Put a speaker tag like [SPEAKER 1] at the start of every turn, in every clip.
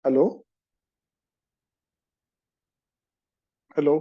[SPEAKER 1] Hello. Hello.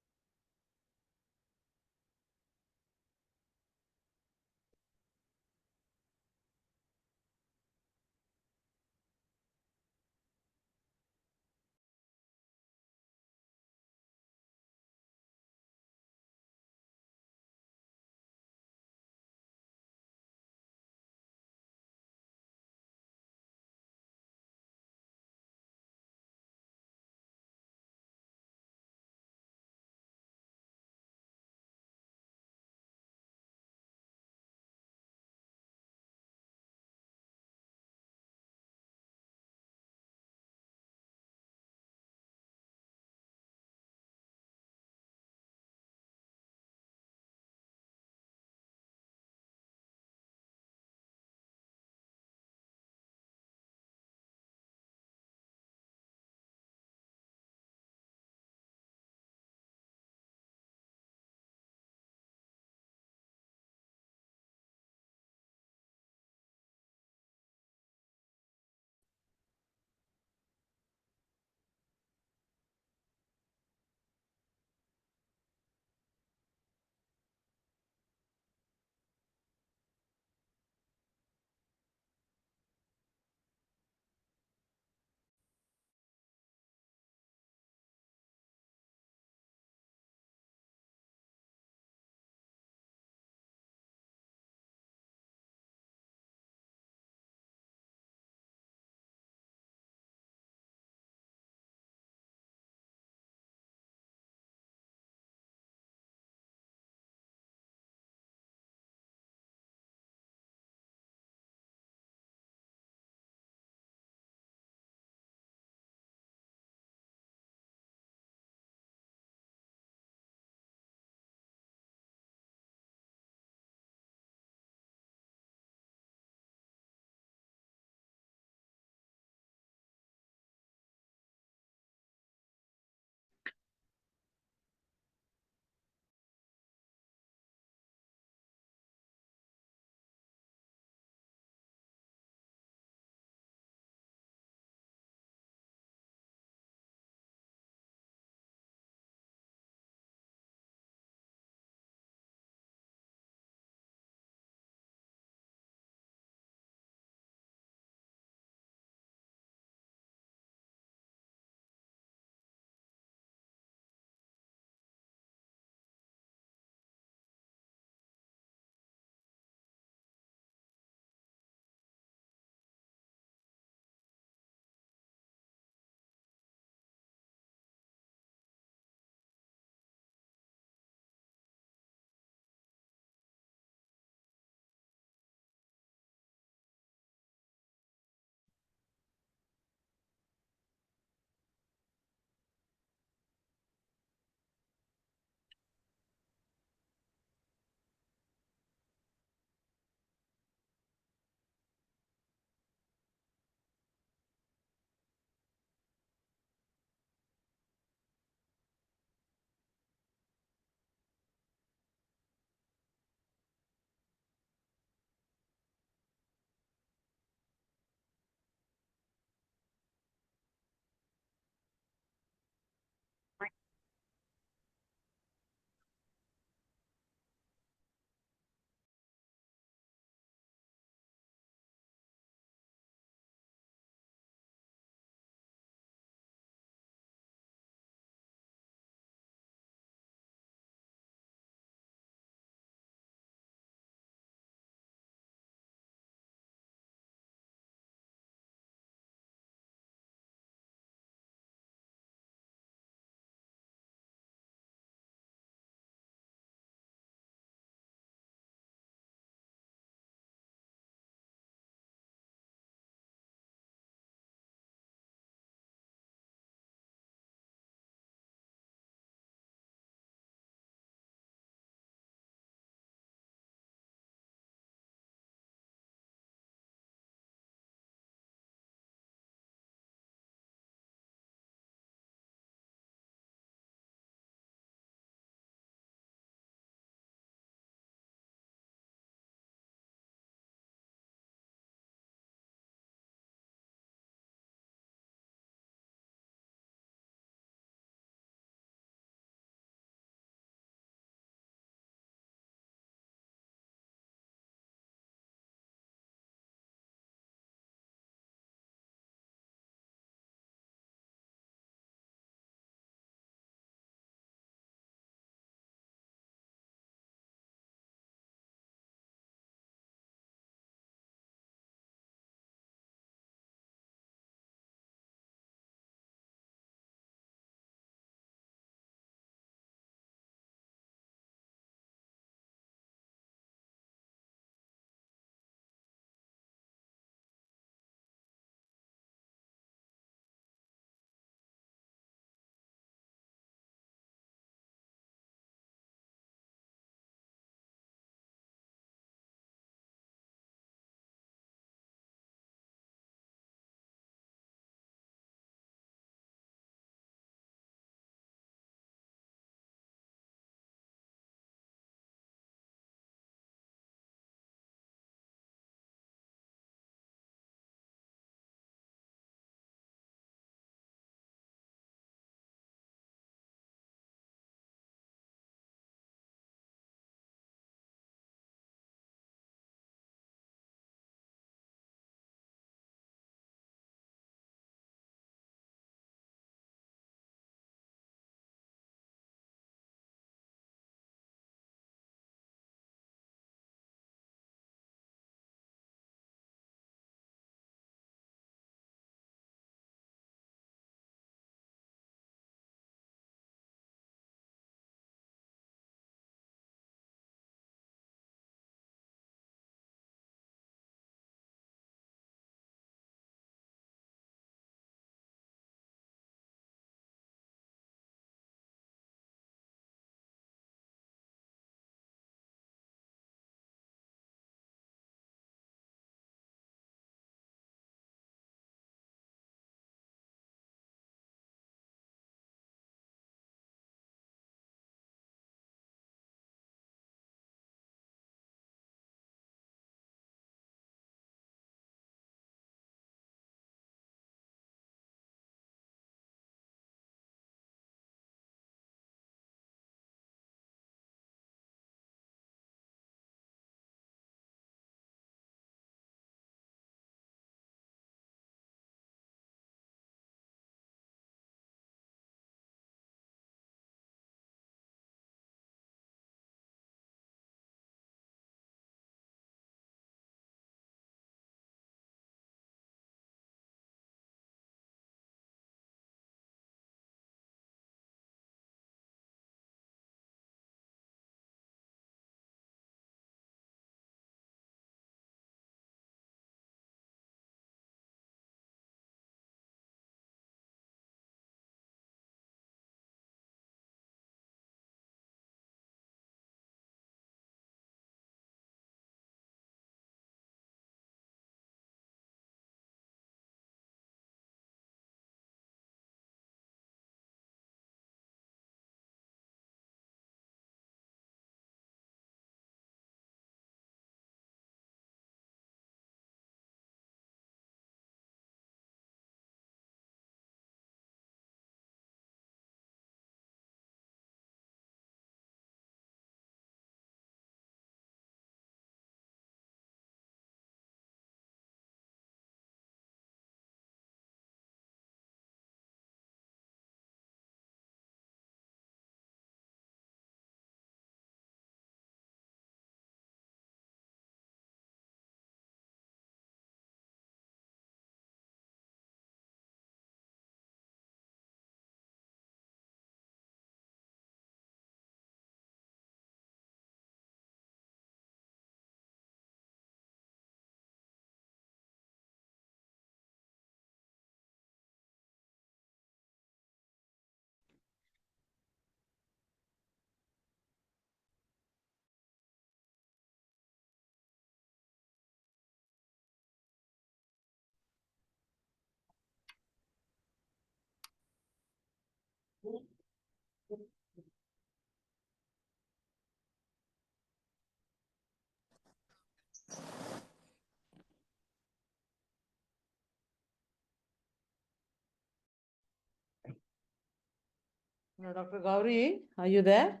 [SPEAKER 2] Dr. Gauri, are you there?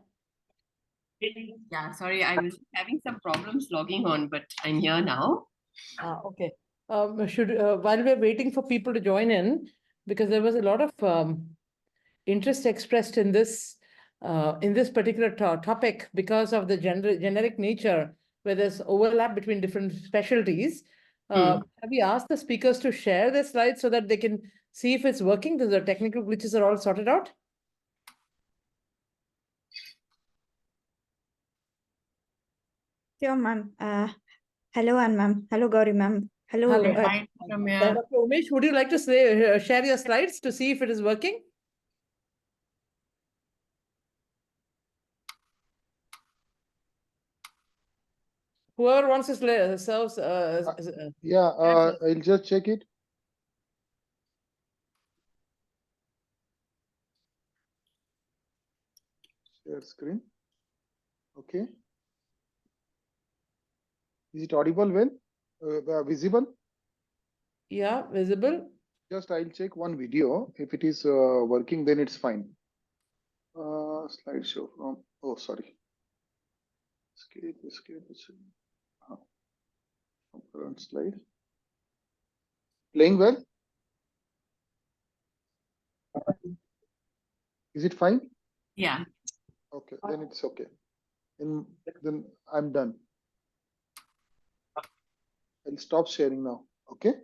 [SPEAKER 3] Yeah, sorry, I was having some problems logging on, but I'm here now.
[SPEAKER 2] Okay. While we're waiting for people to join in, because there was a lot of interest expressed in this particular topic because of the generic nature, where there's overlap between different specialties. Have we asked the speakers to share their slides so that they can see if it's working? The technical glitches are all sorted out?
[SPEAKER 4] Sure, ma'am. Hello, Ann ma'am. Hello, Gauri ma'am. Hello.
[SPEAKER 3] Hi, Ramya.
[SPEAKER 2] Dr. Umesh, would you like to share your slides to see if it is working? Whoever wants to serve.
[SPEAKER 1] I'll just check it. Share screen. Okay. Is it audible well? Visible?
[SPEAKER 2] Yeah, visible.
[SPEAKER 1] Just I'll check one video. If it is working, then it's fine. Slideshow from. Oh, sorry. Escape. Current slide. Playing well? Is it fine?
[SPEAKER 3] Yeah.
[SPEAKER 1] Okay, then it's okay. Then I'm done. I'll stop sharing now. Okay.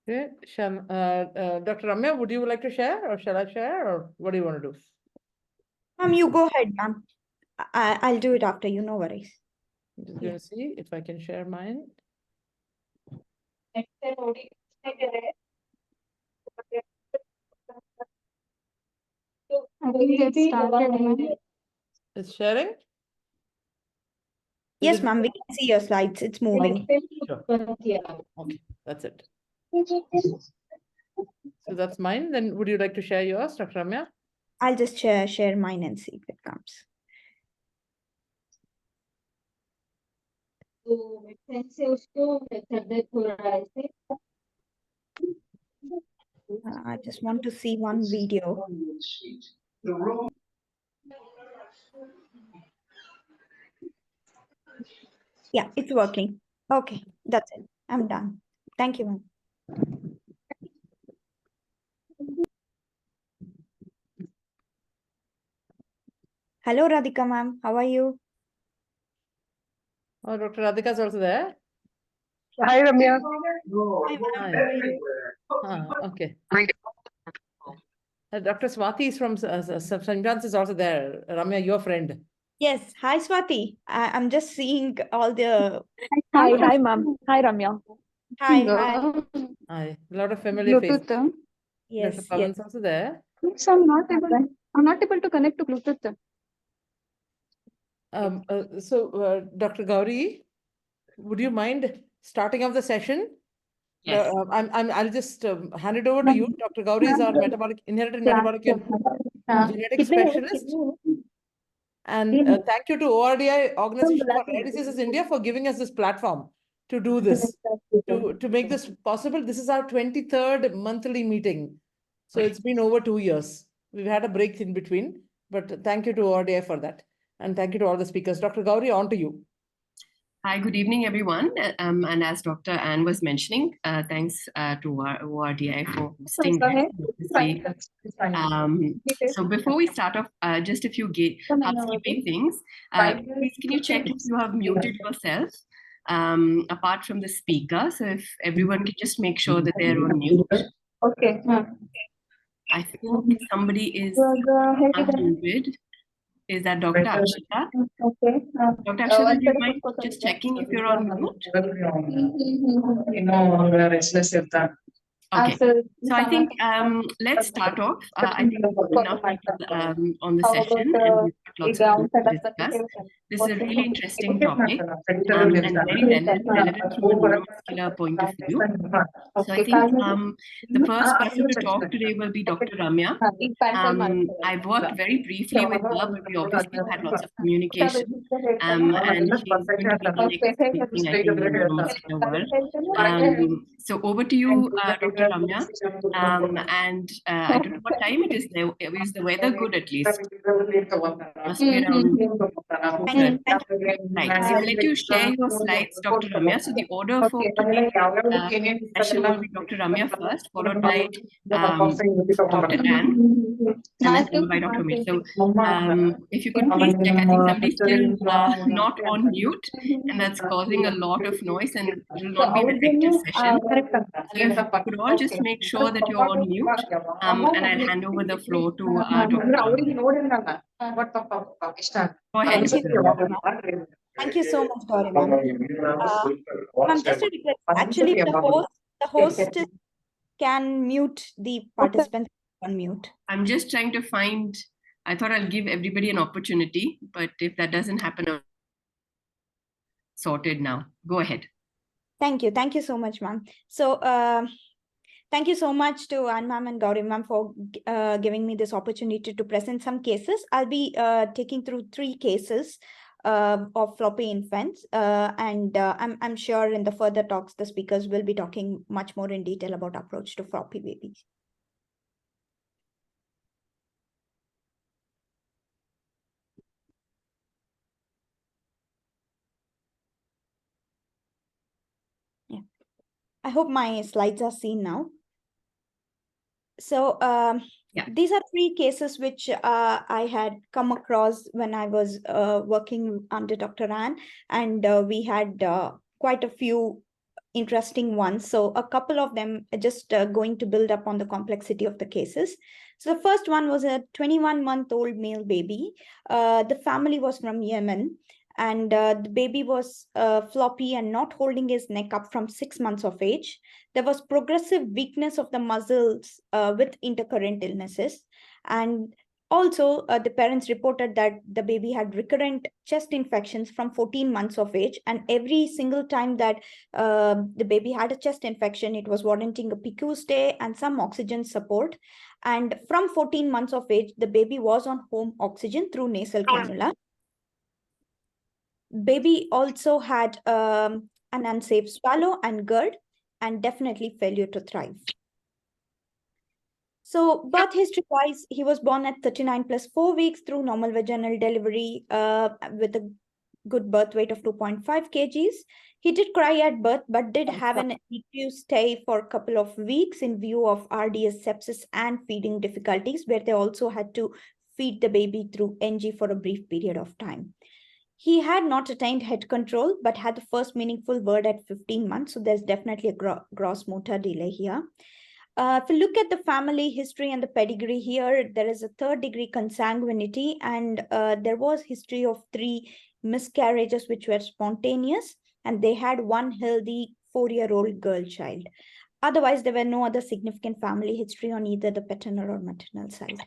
[SPEAKER 2] Okay. Dr. Ramya, would you like to share, or shall I share, or what do you want to do?
[SPEAKER 4] Ma'am, you go ahead, ma'am. I'll do it after you. No worries.
[SPEAKER 2] I'm just going to see if I can share mine.
[SPEAKER 5] I think it's started.
[SPEAKER 2] It's sharing?
[SPEAKER 4] Yes, ma'am. We can see your slides. It's moving.
[SPEAKER 2] Sure. Okay, that's it. So that's mine. Then would you like to share yours, Dr. Ramya?
[SPEAKER 4] I'll just share mine and see if it comes. I just want to see one video. Yeah, it's working. Okay, that's it. I'm done. Thank you, ma'am. Hello, Radhika, ma'am. How are you?
[SPEAKER 2] Oh, Dr. Radhika is also there.
[SPEAKER 5] Hi, Ramya.
[SPEAKER 4] Hi, ma'am. How are you?
[SPEAKER 2] Okay. Dr. Swati is from St. John's is also there. Ramya, your friend.
[SPEAKER 4] Yes. Hi, Swati. I'm just seeing all the.
[SPEAKER 5] Hi, ma'am. Hi, Ramya.
[SPEAKER 4] Hi.
[SPEAKER 2] Hi. A lot of familiar faces.
[SPEAKER 5] Bluetooth.
[SPEAKER 4] Yes.
[SPEAKER 2] Dr. Pavan's also there.
[SPEAKER 5] So I'm not able to connect to Bluetooth.
[SPEAKER 2] Dr. Gauri, would you mind starting off the session?
[SPEAKER 3] Yes.
[SPEAKER 2] I'll just hand it over to you. Dr. Gauri is our inherited metabolic and genetic specialist. And thank you to ORDI, Organization for Rare Diseases India, for giving us this platform to do this, to make this possible. This is our 23rd monthly meeting. So it's been over 2 years. We've had a break in between, but thank you to ORDI for that. And thank you to all the speakers. Dr. Gauri, on to you.
[SPEAKER 3] Hi, good evening, everyone. And as Dr. Ann was mentioning, thanks to ORDI for hosting this. So before we start off, just a few housekeeping things. Please, can you check if you have muted yourself apart from the speaker? So if everyone can just make sure that they're on mute.
[SPEAKER 5] Okay.
[SPEAKER 3] I think somebody is unmuted. Is that Dr. Akshita?
[SPEAKER 5] Okay.
[SPEAKER 3] Dr. Akshita, do you mind just checking if you're on mute? Okay. So I think let's start off. I think enough people on the session, and we've got lots of things to discuss. This is a really interesting topic and very relevant from a neuromuscular point of view. So I think the first person to talk today will be Dr. Ramya. I've worked very briefly with her, but we obviously had lots of communication. And she's going to be the next big thing, I think, in the neuromuscular world. So over to you, Dr. Ramya. And I don't know what time it is there. Is the weather good at least? Must be around. Right. So I'll let you share your slides, Dr. Ramya. So the order for today's session will be Dr. Ramya first, followed by Dr. Ann, and then followed by Dr. Amit. So if you could please check, I think somebody's still not on mute, and that's causing a lot of noise, and it will not be an effective session. So if you could all just make sure that you're on mute, and I'll hand over the floor to Dr. Ramya. Go ahead.
[SPEAKER 4] Thank you so much, Gauri ma'am. Ma'am, just a request. Actually, the host can mute the participants on mute.
[SPEAKER 3] I'm just trying to find, I thought I'll give everybody an opportunity, but if that doesn't happen, I'll sorted now. Go ahead.
[SPEAKER 4] Thank you. Thank you so much, ma'am. So thank you so much to Ann ma'am and Gauri ma'am for giving me this opportunity to present some cases. I'll be taking through 3 cases of floppy infants, and I'm sure in the further talks the speakers will be talking much more in detail about approach to floppy babies. Yeah, I hope my slides are seen now. So these are 3 cases which I had come across when I was working under Dr. Ann, and we had quite a few interesting ones. So a couple of them are just going to build up on the complexity of the cases. So the first one was a 21-month-old male baby. The family was from Yemen, and the baby was floppy and not holding his neck up from 6 months of age. There was progressive weakness of the muscles with intercurrent illnesses. And also, the parents reported that the baby had recurrent chest infections from 14 months of age. And every single time that the baby had a chest infection, it was warranting a PICU stay and some oxygen support. And from 14 months of age, the baby was on home oxygen through nasal cannula. Baby also had an unsafe swallow and GERD, and definitely failure to thrive. So birth history-wise, he was born at 39 plus 4 weeks through normal vaginal delivery with a good birth weight of 2.5 kgs. He did cry at birth, but did have an NICU stay for a couple of weeks in view of RDS sepsis and feeding difficulties, where they also had to feed the baby through NG for a brief period of time. He had not attained head control, but had the first meaningful word at 15 months. So there's definitely a gross motor delay here. If you look at the family history and the pedigree here, there is a 3rd-degree consanguinity, and there was history of 3 miscarriages which were spontaneous, and they had 1 healthy 4-year-old girl child. Otherwise, there were no other significant family history on either the paternal or maternal side.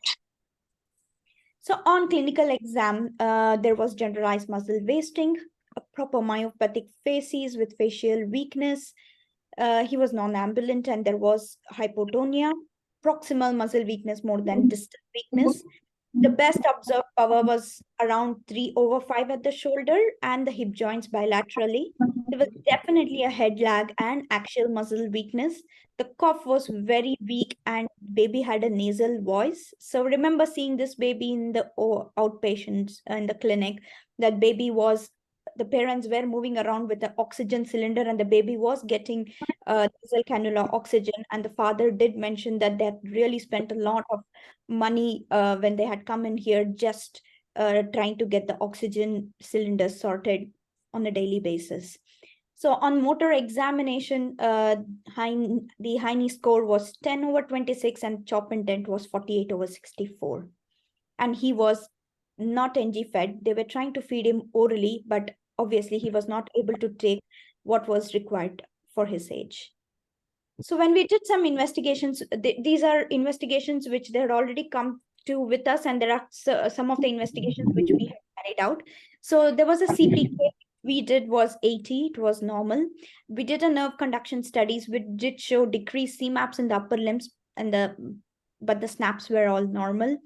[SPEAKER 4] So on clinical exam, there was generalized muscle wasting, a proper myopathic facies with facial weakness. He was non-ambulant, and there was hypotonia, proximal muscle weakness more than distal weakness. The best observed power was around 3/5 at the shoulder and the hip joints bilaterally. There was definitely a head lag and axial muscle weakness. The cough was very weak, and baby had a nasal voice. So remember seeing this baby in the outpatients in the clinic, that baby was, the parents were moving around with the oxygen cylinder, and the baby was getting nasal cannula oxygen. And the father did mention that they had really spent a lot of money when they had come in here just trying to get the oxygen cylinders sorted on a daily basis. So on motor examination, the Heine score was 10/26 and chop intent was 48/64. And he was not NG fed. They were trying to feed him orally, but obviously he was not able to take what was required for his age. So when we did some investigations, these are investigations which they had already come with us, and there are some of the investigations which we have carried out. So there was a CPK we did was 80, it was normal. We did a nerve conduction studies which did show decreased CMAPs in the upper limbs, but the snaps were all normal.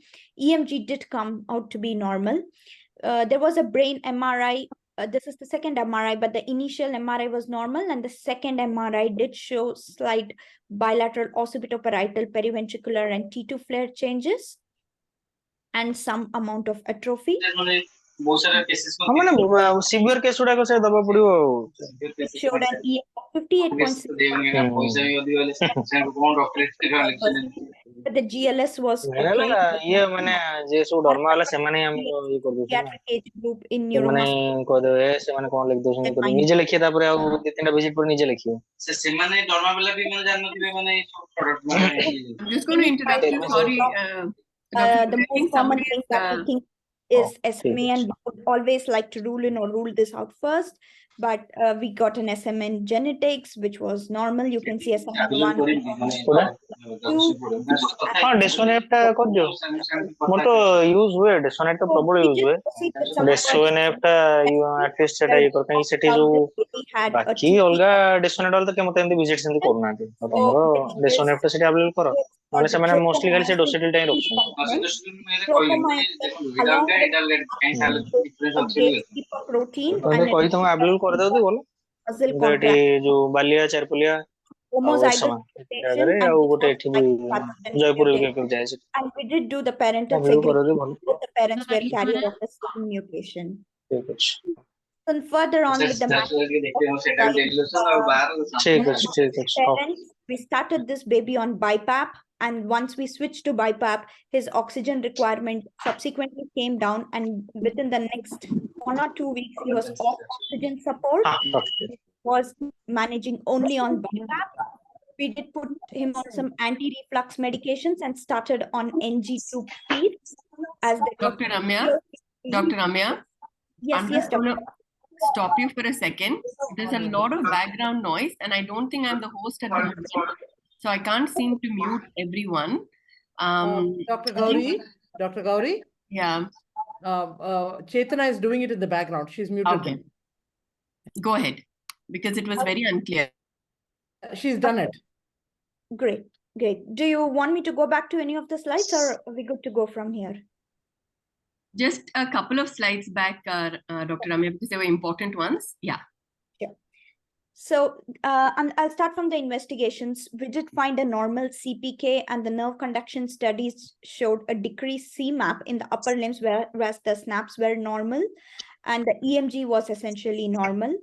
[SPEAKER 4] EMG did come out to be normal. There was a brain MRI. This is the second MRI, but the initial MRI was normal, and the second MRI did show slight bilateral occipitoparietal, periventricular, and T2 flare changes, and some amount of atrophy.
[SPEAKER 6] Severe case
[SPEAKER 4] It showed an EF of 58.6%, but the GLS was okay. Pediatric age group in
[SPEAKER 3] I'm just going to interrupt you. Sorry.
[SPEAKER 4] The most common thing that we think is SMA, and we would always like to rule in or rule this out first. But we got an SMA in genetics, which was normal. You can see SMA1. Protein and muscle homozygous mutation, and we did do the parental segregation. Both the parents were carrier of the same mutation. And further on with the parents, we started this baby on BiPAP, and once we switched to BiPAP, his oxygen requirement subsequently came down, and within the next 1 or 2 weeks, he was off oxygen support, was managing only on BiPAP. We did put him on some anti-reflux medications and started on NG tube feed. As
[SPEAKER 3] Dr. Ramya,
[SPEAKER 4] Yes,
[SPEAKER 3] I'm
[SPEAKER 4] yes,
[SPEAKER 3] just going to stop you for a second. There's a lot of background noise, and I don't think I'm the host at the moment, so I can't seem to mute everyone.
[SPEAKER 2] Dr. Gauri?
[SPEAKER 3] Yeah.
[SPEAKER 2] Chetana is doing it in the background. She's muted
[SPEAKER 3] Okay.
[SPEAKER 2] them.
[SPEAKER 3] Go ahead, because it was very unclear.
[SPEAKER 2] She's done it.
[SPEAKER 4] Great. Do you want me to go back to any of the slides, or are we good to go from here?
[SPEAKER 3] Just a couple of slides back, Dr. Ramya, because they were important ones. Yeah.
[SPEAKER 4] Sure. So and I'll start from the investigations. We did find a normal CPK, and the nerve conduction studies showed a decreased CMAP in the upper limbs, whereas the snaps were normal, and the EMG was essentially normal.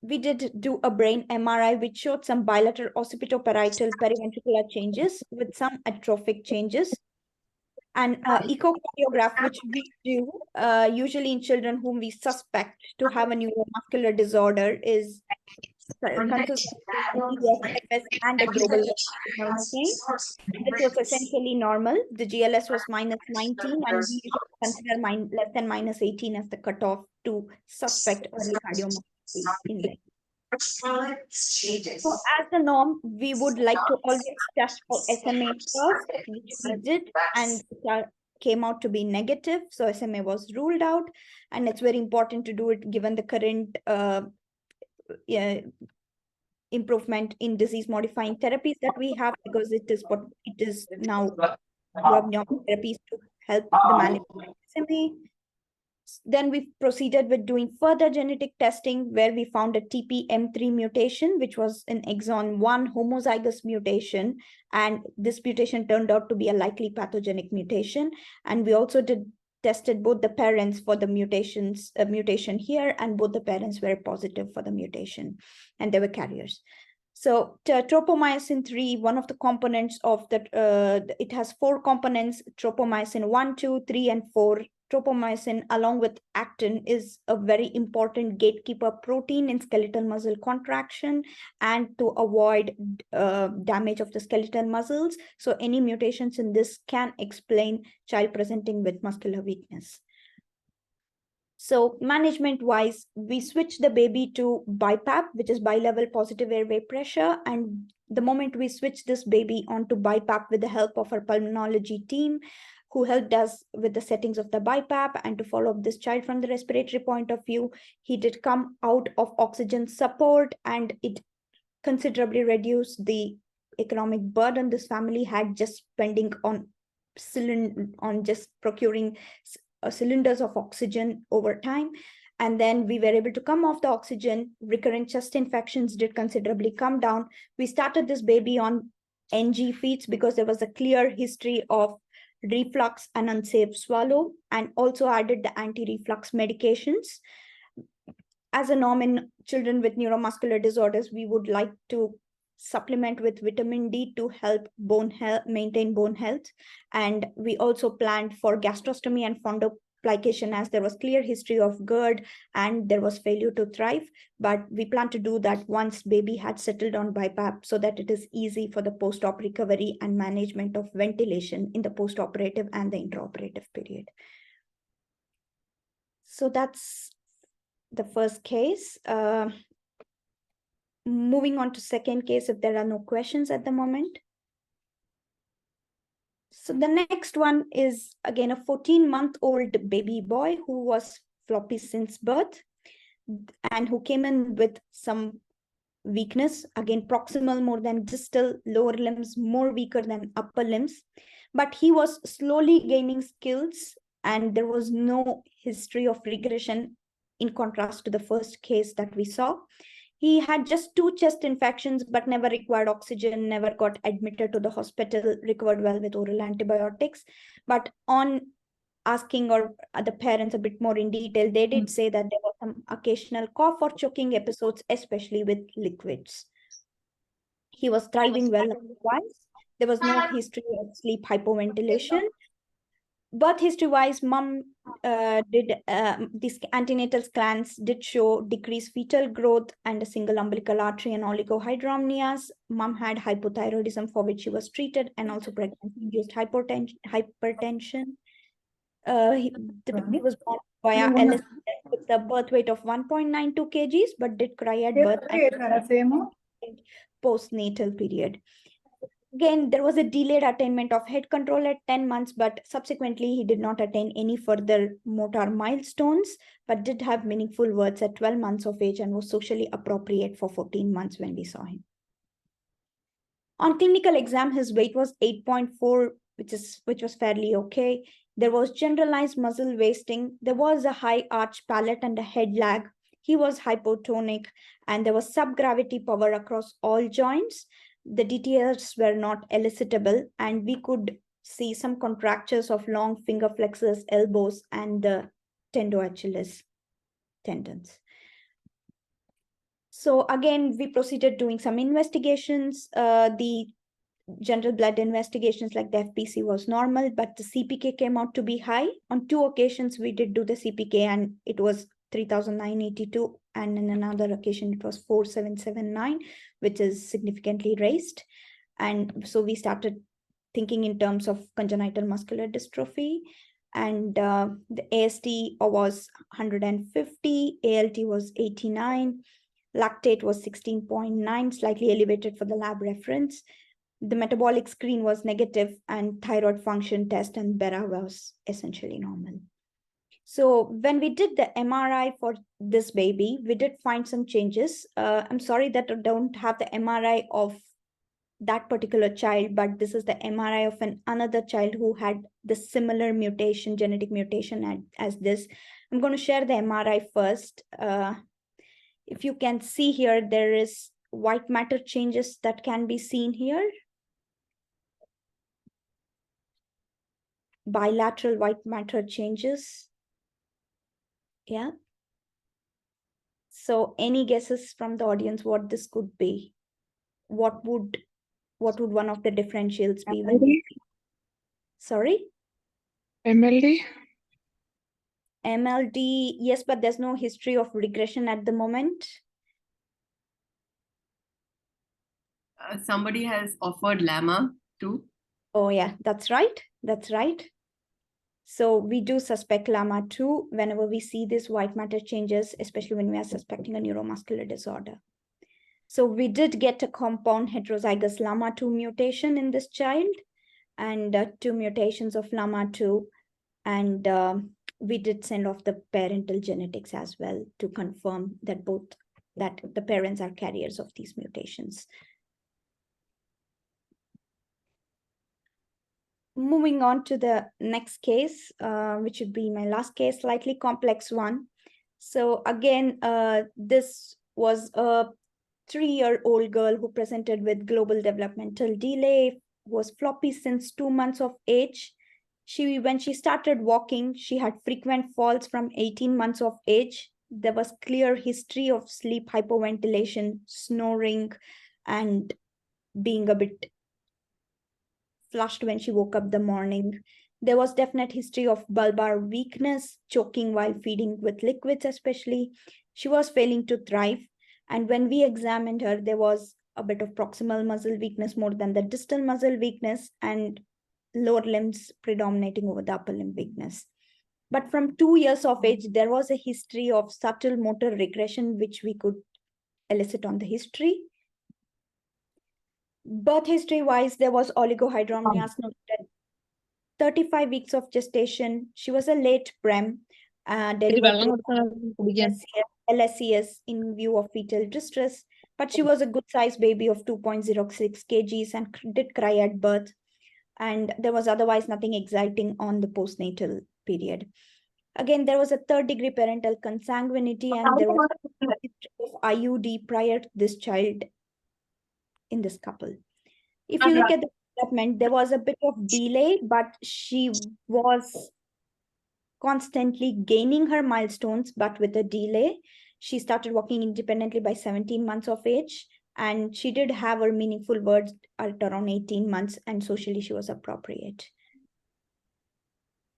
[SPEAKER 4] We did do a brain MRI, which showed some bilateral occipitoparietal periventricular changes with some atrophic changes. And echocardiograph, which we do usually in children whom we suspect to have a neuromuscular disorder, is consists of and a global. This was essentially normal. The GLS was -19, and we consider less than -18 as the cutoff to suspect early cardiomyopathy index. So as the norm, we would like to always test for SMA first, which we did, and it came out to be negative. So SMA was ruled out, and it's very important to do it given the current improvement in disease-modifying therapies that we have, because it is now therapies to help the management of SMA. Then we proceeded with doing further genetic testing, where we found a TPM3 mutation, which was an exon 1 homozygous mutation. And this mutation turned out to be a likely pathogenic mutation. And we also tested both the parents for the mutation here, and both the parents were positive for the mutation, and they were carriers. So tropomyosin 3, one of the components of that, it has 4 components: tropomyosin 1, 2, 3, and 4. Tropomyosin, along with actin, is a very important gatekeeper protein in skeletal muscle contraction and to avoid damage of the skeletal muscles. So any mutations in this can explain child presenting with muscular weakness. So management-wise, we switched the baby to BiPAP, which is bilevel positive airway pressure. And the moment we switched this baby onto BiPAP with the help of our pulmonology team, who helped us with the settings of the BiPAP and to follow up this child from the respiratory point of view. He did come out of oxygen support, and it considerably reduced the economic burden this family had just spending on just procuring cylinders of oxygen over time. And then we were able to come off the oxygen. Recurrent chest infections did considerably come down. We started this baby on NG feeds because there was a clear history of reflux and unsafe swallow, and also added the anti-reflux medications. As a norm in children with neuromuscular disorders, we would like to supplement with vitamin D to help bone health, maintain bone health. And we also planned for gastrostomy and fundoplication, as there was clear history of GERD and there was failure to thrive. But we plan to do that once baby had settled on BiPAP, so that it is easy for the post-op recovery and management of ventilation in the post-operative and the intraoperative period. So that's the first case. Moving on to second case, if there are no questions at the moment. So the next one is again a 14-month-old baby boy who was floppy since birth and who came in with some weakness, again proximal more than distal, lower limbs more weaker than upper limbs. But he was slowly gaining skills and there was no history of regression in contrast to the first case that we saw. He had just 2 chest infections, but never required oxygen, never got admitted to the hospital, recovered well with oral antibiotics. But on asking the parents a bit more in detail, they did say that there was some occasional cough or choking episodes, especially with liquids. He was thriving well otherwise. There was no history of sleep hypoventilation. Birth history-wise, mom these antenatal scans did show decreased fetal growth and a single umbilical artery and oligohydramnias. Mom had hypothyroidism for which she was treated, and also pregnancy-induced hypertension. The baby was born via LS with a birth weight of 1.92 kgs, but did cry at birth and postnatal period. Again, there was a delayed attainment of head control at 10 months, but subsequently he did not attain any further motor milestones, but did have meaningful words at 12 months of age and was socially appropriate for 14 months when we saw him. On clinical exam, his weight was 8.4, which was fairly okay. There was generalized muscle wasting. There was a high arch palate and a head lag. He was hypotonic, and there was subgravity power across all joints. The DTS were not elicitable, and we could see some contractures of long finger flexors, elbows, and the tendoachilles tendons. So again, we proceeded doing some investigations. The general blood investigations like the FPC was normal, but the CPK came out to be high. On 2 occasions, we did do the CPK and it was 3,982, and in another occasion it was 4,779, which is significantly raised. And so we started thinking in terms of congenital muscular dystrophy, and the AST was 150, ALT was 89, lactate was 16.9, slightly elevated for the lab reference. The metabolic screen was negative, and thyroid function test and BERA was essentially normal. So when we did the MRI for this baby, we did find some changes. I'm sorry that I don't have the MRI of that particular child, but this is the MRI of another child who had the similar mutation, genetic mutation as this. I'm going to share the MRI first. If you can see here, there is white matter changes that can be seen here. Bilateral white matter changes. Yeah. So any guesses from the audience what this could be? What would one of the differentials be? Sorry?
[SPEAKER 5] MLD?
[SPEAKER 4] MLD, yes, but there's no history of regression at the moment.
[SPEAKER 3] Somebody has offered LAMA too.
[SPEAKER 4] Oh yeah, that's right. That's right. So we do suspect LAMA2 whenever we see these white matter changes, especially when we are suspecting a neuromuscular disorder. So we did get a compound heterozygous LAMA2 mutation in this child. and 2 mutations of LAMA2. And we did send off the parental genetics as well to confirm that the parents are carriers of these mutations. Moving on to the next case, which would be my last case, slightly complex one. So again, this was a 3-year-old girl who presented with global developmental delay, was floppy since 2 months of age. When she started walking, she had frequent falls from 18 months of age. There was clear history of sleep hypoventilation, snoring, and being a bit flushed when she woke up the morning. There was definite history of bulbar weakness, choking while feeding with liquids especially. She was failing to thrive. And when we examined her, there was a bit of proximal muscle weakness more than the distal muscle weakness, and lower limbs predominating over the upper limb weakness. But from 2 years of age, there was a history of subtle motor regression, which we could elicit on the history. Birth history-wise, there was oligohydramnios noted at 35 weeks of gestation. She was a late prem, delivered through LSES in view of fetal distress, but she was a good-sized baby of 2.06 kgs and did cry at birth. And there was otherwise nothing exciting on the postnatal period. Again, there was a 3rd-degree parental consanguinity, and there was a history of IUD prior to this child in this couple. If you look at the development, there was a bit of delay, but she was constantly gaining her milestones, but with a delay. She started walking independently by 17 months of age, and she did have her meaningful words at around 18 months, and socially she was appropriate.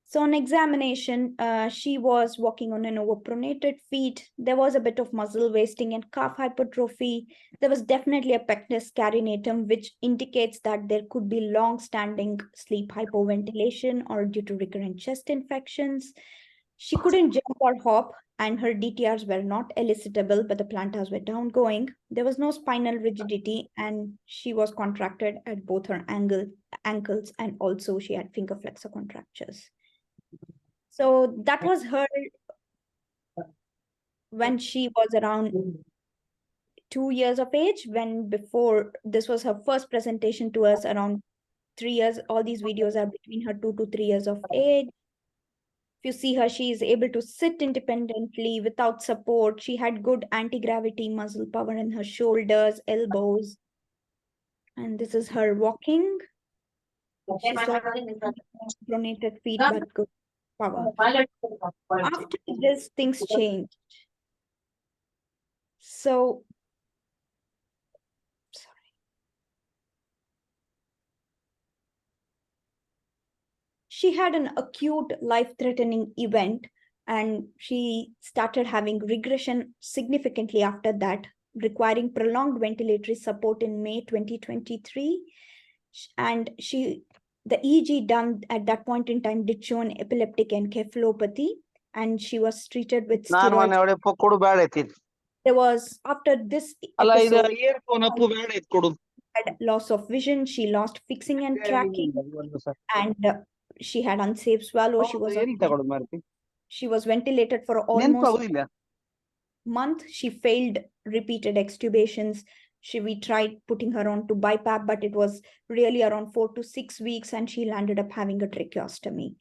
[SPEAKER 4] So on examination, she was walking on an overpronated feet. There was a bit of muscle wasting and calf hypertrophy. There was definitely a pectus carinatum, which indicates that there could be long-standing sleep hypoventilation or due to recurrent chest infections. She couldn't jump or hop, and her DTRs were not elicitable, but the plantars were downgoing. There was no spinal rigidity, and she was contracted at both her ankles, and also she had finger flexor contractures. So that was her when she was around 2 years of age, before this was her first presentation to us around 3 years. All these videos are between her 2 to 3 years of age. If you see her, she is able to sit independently without support. She had good anti-gravity muscle power in her shoulders, elbows. And this is her walking. She's like pronated feet, but good power. After this, things changed. So, sorry. She had an acute life-threatening event, and she started having regression significantly after that, requiring prolonged ventilatory support in May 2023. And the EEG done at that point in time did show an epileptic encephalopathy, and she was treated with steroids. There was, after this episode, had loss of vision, she lost fixing and tracking, and she had unsafe swallow. She was ventilated for almost a month. She failed repeated extubations. We tried putting her on to BiPAP, but it was really around 4 to 6 weeks, and she landed up having a tracheostomy.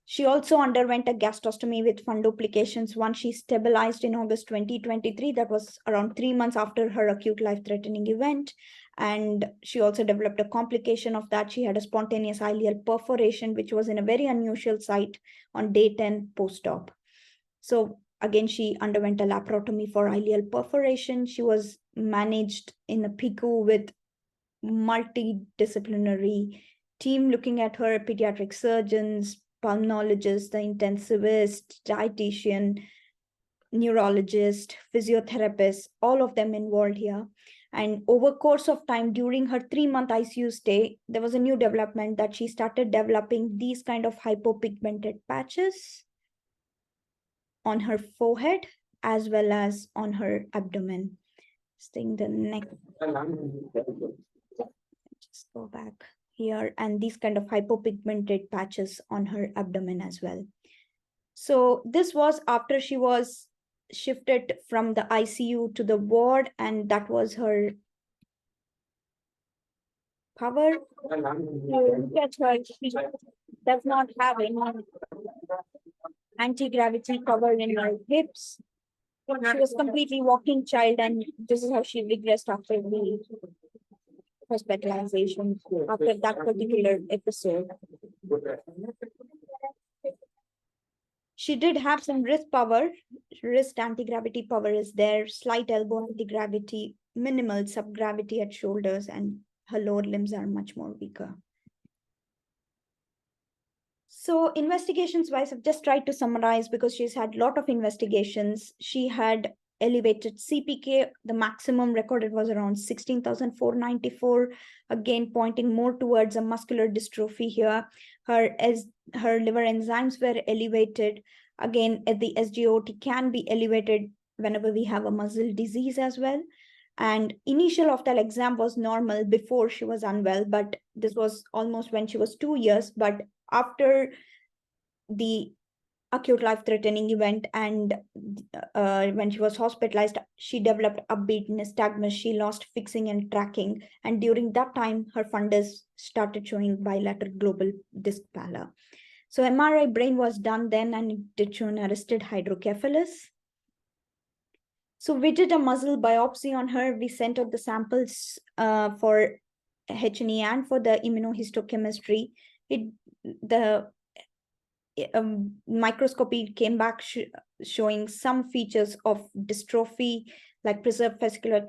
[SPEAKER 4] She also underwent a gastroscopy with fundoplications once she stabilized in August 2023. That was around 3 months after her acute life-threatening event. And she also developed a complication of that. She had a spontaneous ileal perforation, which was in a very unusual site on day 10 post-op. So again, she underwent a laparotomy for ileal perforation. She was managed in a PICU with multidisciplinary team looking at her, pediatric surgeons, pulmonologist, the intensivist, dietitian, neurologist, physiotherapist, all of them involved here. And over course of time, during her 3-month ICU stay, there was a new development that she started developing these kind of hypopigmented patches on her forehead as well as on her abdomen. Staying the neck. Just go back. here, and these kind of hypopigmented patches on her abdomen as well. So this was after she was shifted from the ICU to the ward, and that was her power. That's right. She does not have any anti-gravity cover in her hips. She was completely walking child, and this is how she regressed after the hospitalization, after that particular episode. She did have some wrist power. Wrist anti-gravity power is there, slight elbow anti-gravity, minimal subgravity at shoulders, and her lower limbs are much more weaker. So investigations wise, I've just tried to summarize because she's had a lot of investigations. She had elevated CPK. The maximum recorded was around 16,494, again pointing more towards a muscular dystrophy here. Her liver enzymes were elevated. Again, the SGOT can be elevated whenever we have a muscle disease as well. And initial optal exam was normal before she was unwell, but this was almost when she was 2 years. But after the acute life-threatening event and when she was hospitalized, she developed upbeat nystagmus. She lost fixing and tracking. And during that time, her fundus started showing bilateral global disc pallor. So MRI brain was done then, and it did show an arrested hydrocephalus. So we did a muscle biopsy on her. We sent out the samples for H&E and for the immunohistochemistry. The microscopy came back showing some features of dystrophy, like preserved fascicular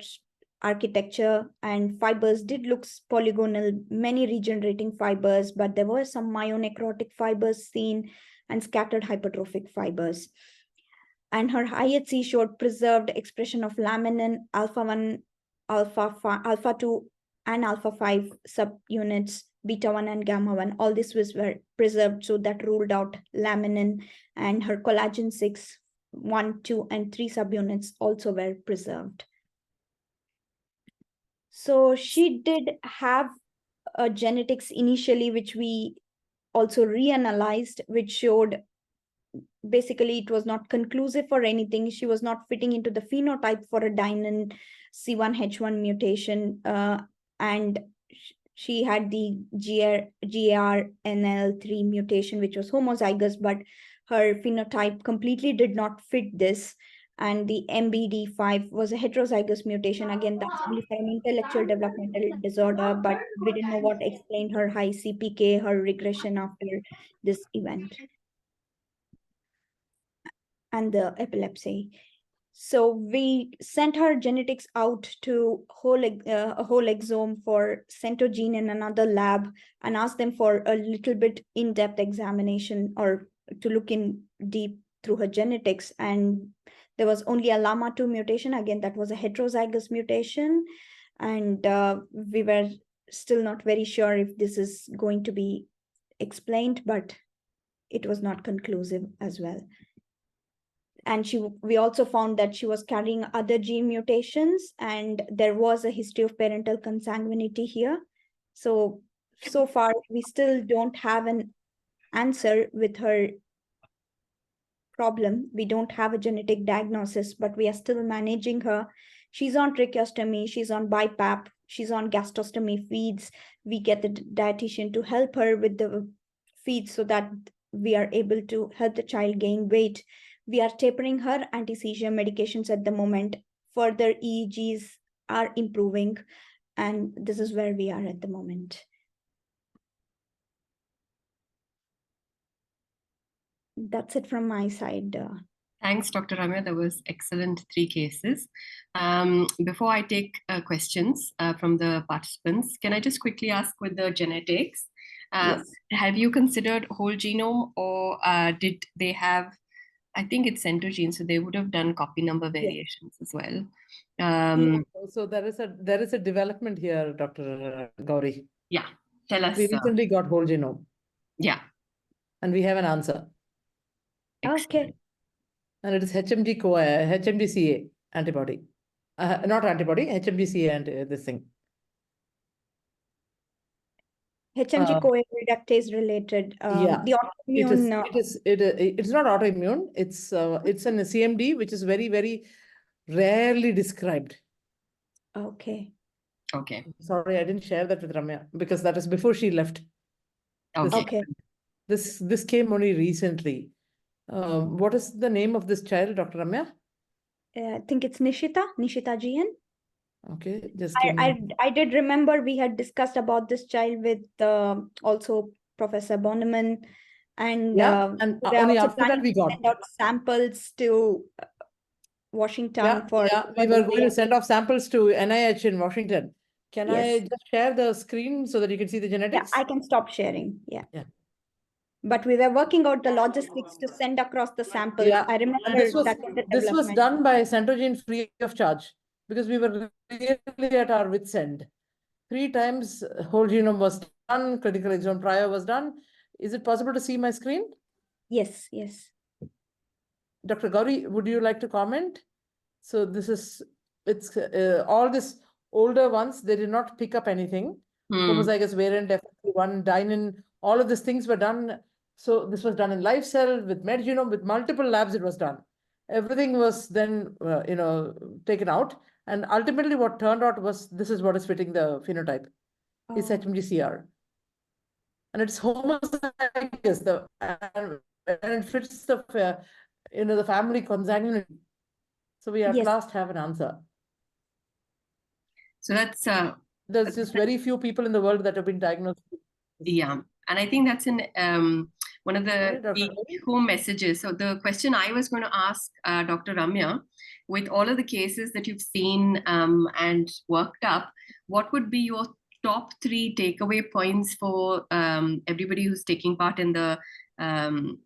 [SPEAKER 4] architecture, and fibers did look polygonal, many regenerating fibers, but there were some myonecrotic fibers seen and scattered hypertrophic fibers. And her IHC showed preserved expression of laminin, alpha-1, alpha-2, and alpha-5 subunits, beta-1 and gamma-1. All this were preserved, so that ruled out laminin, and her collagen 6, 1, 2, and 3 subunits also were preserved. So she did have a genetics initially, which we also reanalyzed, which showed basically it was not conclusive for anything. She was not fitting into the phenotype for a dynan C1H1 mutation, and she had the GRNL3 mutation, which was homozygous, but her phenotype completely did not fit this. And the MBD5 was a heterozygous mutation. Again, that's only for an intellectual developmental disorder, but we didn't know what explained her high CPK, her regression after this event, and the epilepsy. So we sent her genetics out to a whole exome for centogene in another lab, and asked them for a little bit in-depth examination, or to look in deep through her genetics. And there was only a LAMA2 mutation. Again, that was a heterozygous mutation. And we were still not very sure if this is going to be explained, but it was not conclusive as well. And we also found that she was carrying other gene mutations, and there was a history of parental consanguinity here. So far, we still don't have an answer with her problem. We don't have a genetic diagnosis, but we are still managing her. She's on tracheostomy, she's on BiPAP, she's on gastrostomy feeds. We get the dietitian to help her with the feeds so that we are able to help the child gain weight. We are tapering her anti-seizure medications at the moment. Further EEGs are improving, and this is where we are at the moment. That's it from my side.
[SPEAKER 3] Thanks, Dr. Ramya. That was excellent 3 cases. Before I take questions from the participants, can I just quickly ask with the genetics,
[SPEAKER 1] Yes.
[SPEAKER 3] have you considered whole genome, or did they have, I think it's centogene, so they would have done copy number variations as well.
[SPEAKER 2] So there is a development here, Dr. Gauri.
[SPEAKER 3] Yeah, tell us.
[SPEAKER 2] We recently got whole genome.
[SPEAKER 3] Yeah.
[SPEAKER 2] And we have an answer.
[SPEAKER 3] Excellent.
[SPEAKER 4] Okay.
[SPEAKER 2] And it is HMG-CA antibody. Not antibody, HMG-CA and this thing.
[SPEAKER 4] HMG-CoA reductase related.
[SPEAKER 2] Yeah,
[SPEAKER 4] The autoimmune.
[SPEAKER 2] It's not autoimmune. It's an CMD, which is very, very rarely described.
[SPEAKER 4] Okay.
[SPEAKER 3] Okay.
[SPEAKER 2] Sorry, I didn't share that with Ramya because that was before she left.
[SPEAKER 3] Okay.
[SPEAKER 2] This came only recently. What is the name of this child, Dr. Ramya?
[SPEAKER 4] I think it's Nishita GN.
[SPEAKER 2] Okay, just give me.
[SPEAKER 4] I did remember we had discussed about this child with also Professor Bonneman, and
[SPEAKER 2] and
[SPEAKER 4] we're
[SPEAKER 2] only
[SPEAKER 4] also
[SPEAKER 2] after that we got.
[SPEAKER 4] send out samples to Washington for.
[SPEAKER 2] We were going to send off samples to NIH in Washington. Can I
[SPEAKER 4] Yes.
[SPEAKER 2] just share the screen so that you can see the genetics?
[SPEAKER 4] Yeah, I can stop sharing. Yeah.
[SPEAKER 2] Yeah.
[SPEAKER 4] But we were working out the logistics to send across the samples.
[SPEAKER 2] Yeah.
[SPEAKER 4] I remember
[SPEAKER 2] And this was
[SPEAKER 4] this
[SPEAKER 2] was done by Centrogene free of charge because we were really at our wits' end. 3 times whole genome was done, critical exome prior was done. Is it possible to see my screen?
[SPEAKER 4] Yes, yes.
[SPEAKER 2] Dr. Gauri, would you like to comment? So this is, it's all this older ones, they did not pick up anything. Homozygous variant, FFP1, dynin, all of these things were done. So this was done in live cell with MedGenome, with multiple labs it was done. Everything was then, taken out. And ultimately what turned out was, this is what is fitting the phenotype. It's HMG-CR. And it's homozygous, and it fits the, the family consanguinity. So we at last have an answer.
[SPEAKER 3] So that's
[SPEAKER 2] there's just very few people in the world that have been diagnosed.
[SPEAKER 3] Yeah, and I think that's one of the home messages. So the question I was going to ask Dr. Ramya, with all of the cases that you've seen and worked up, what would be your top 3 takeaway points for everybody who's taking part in the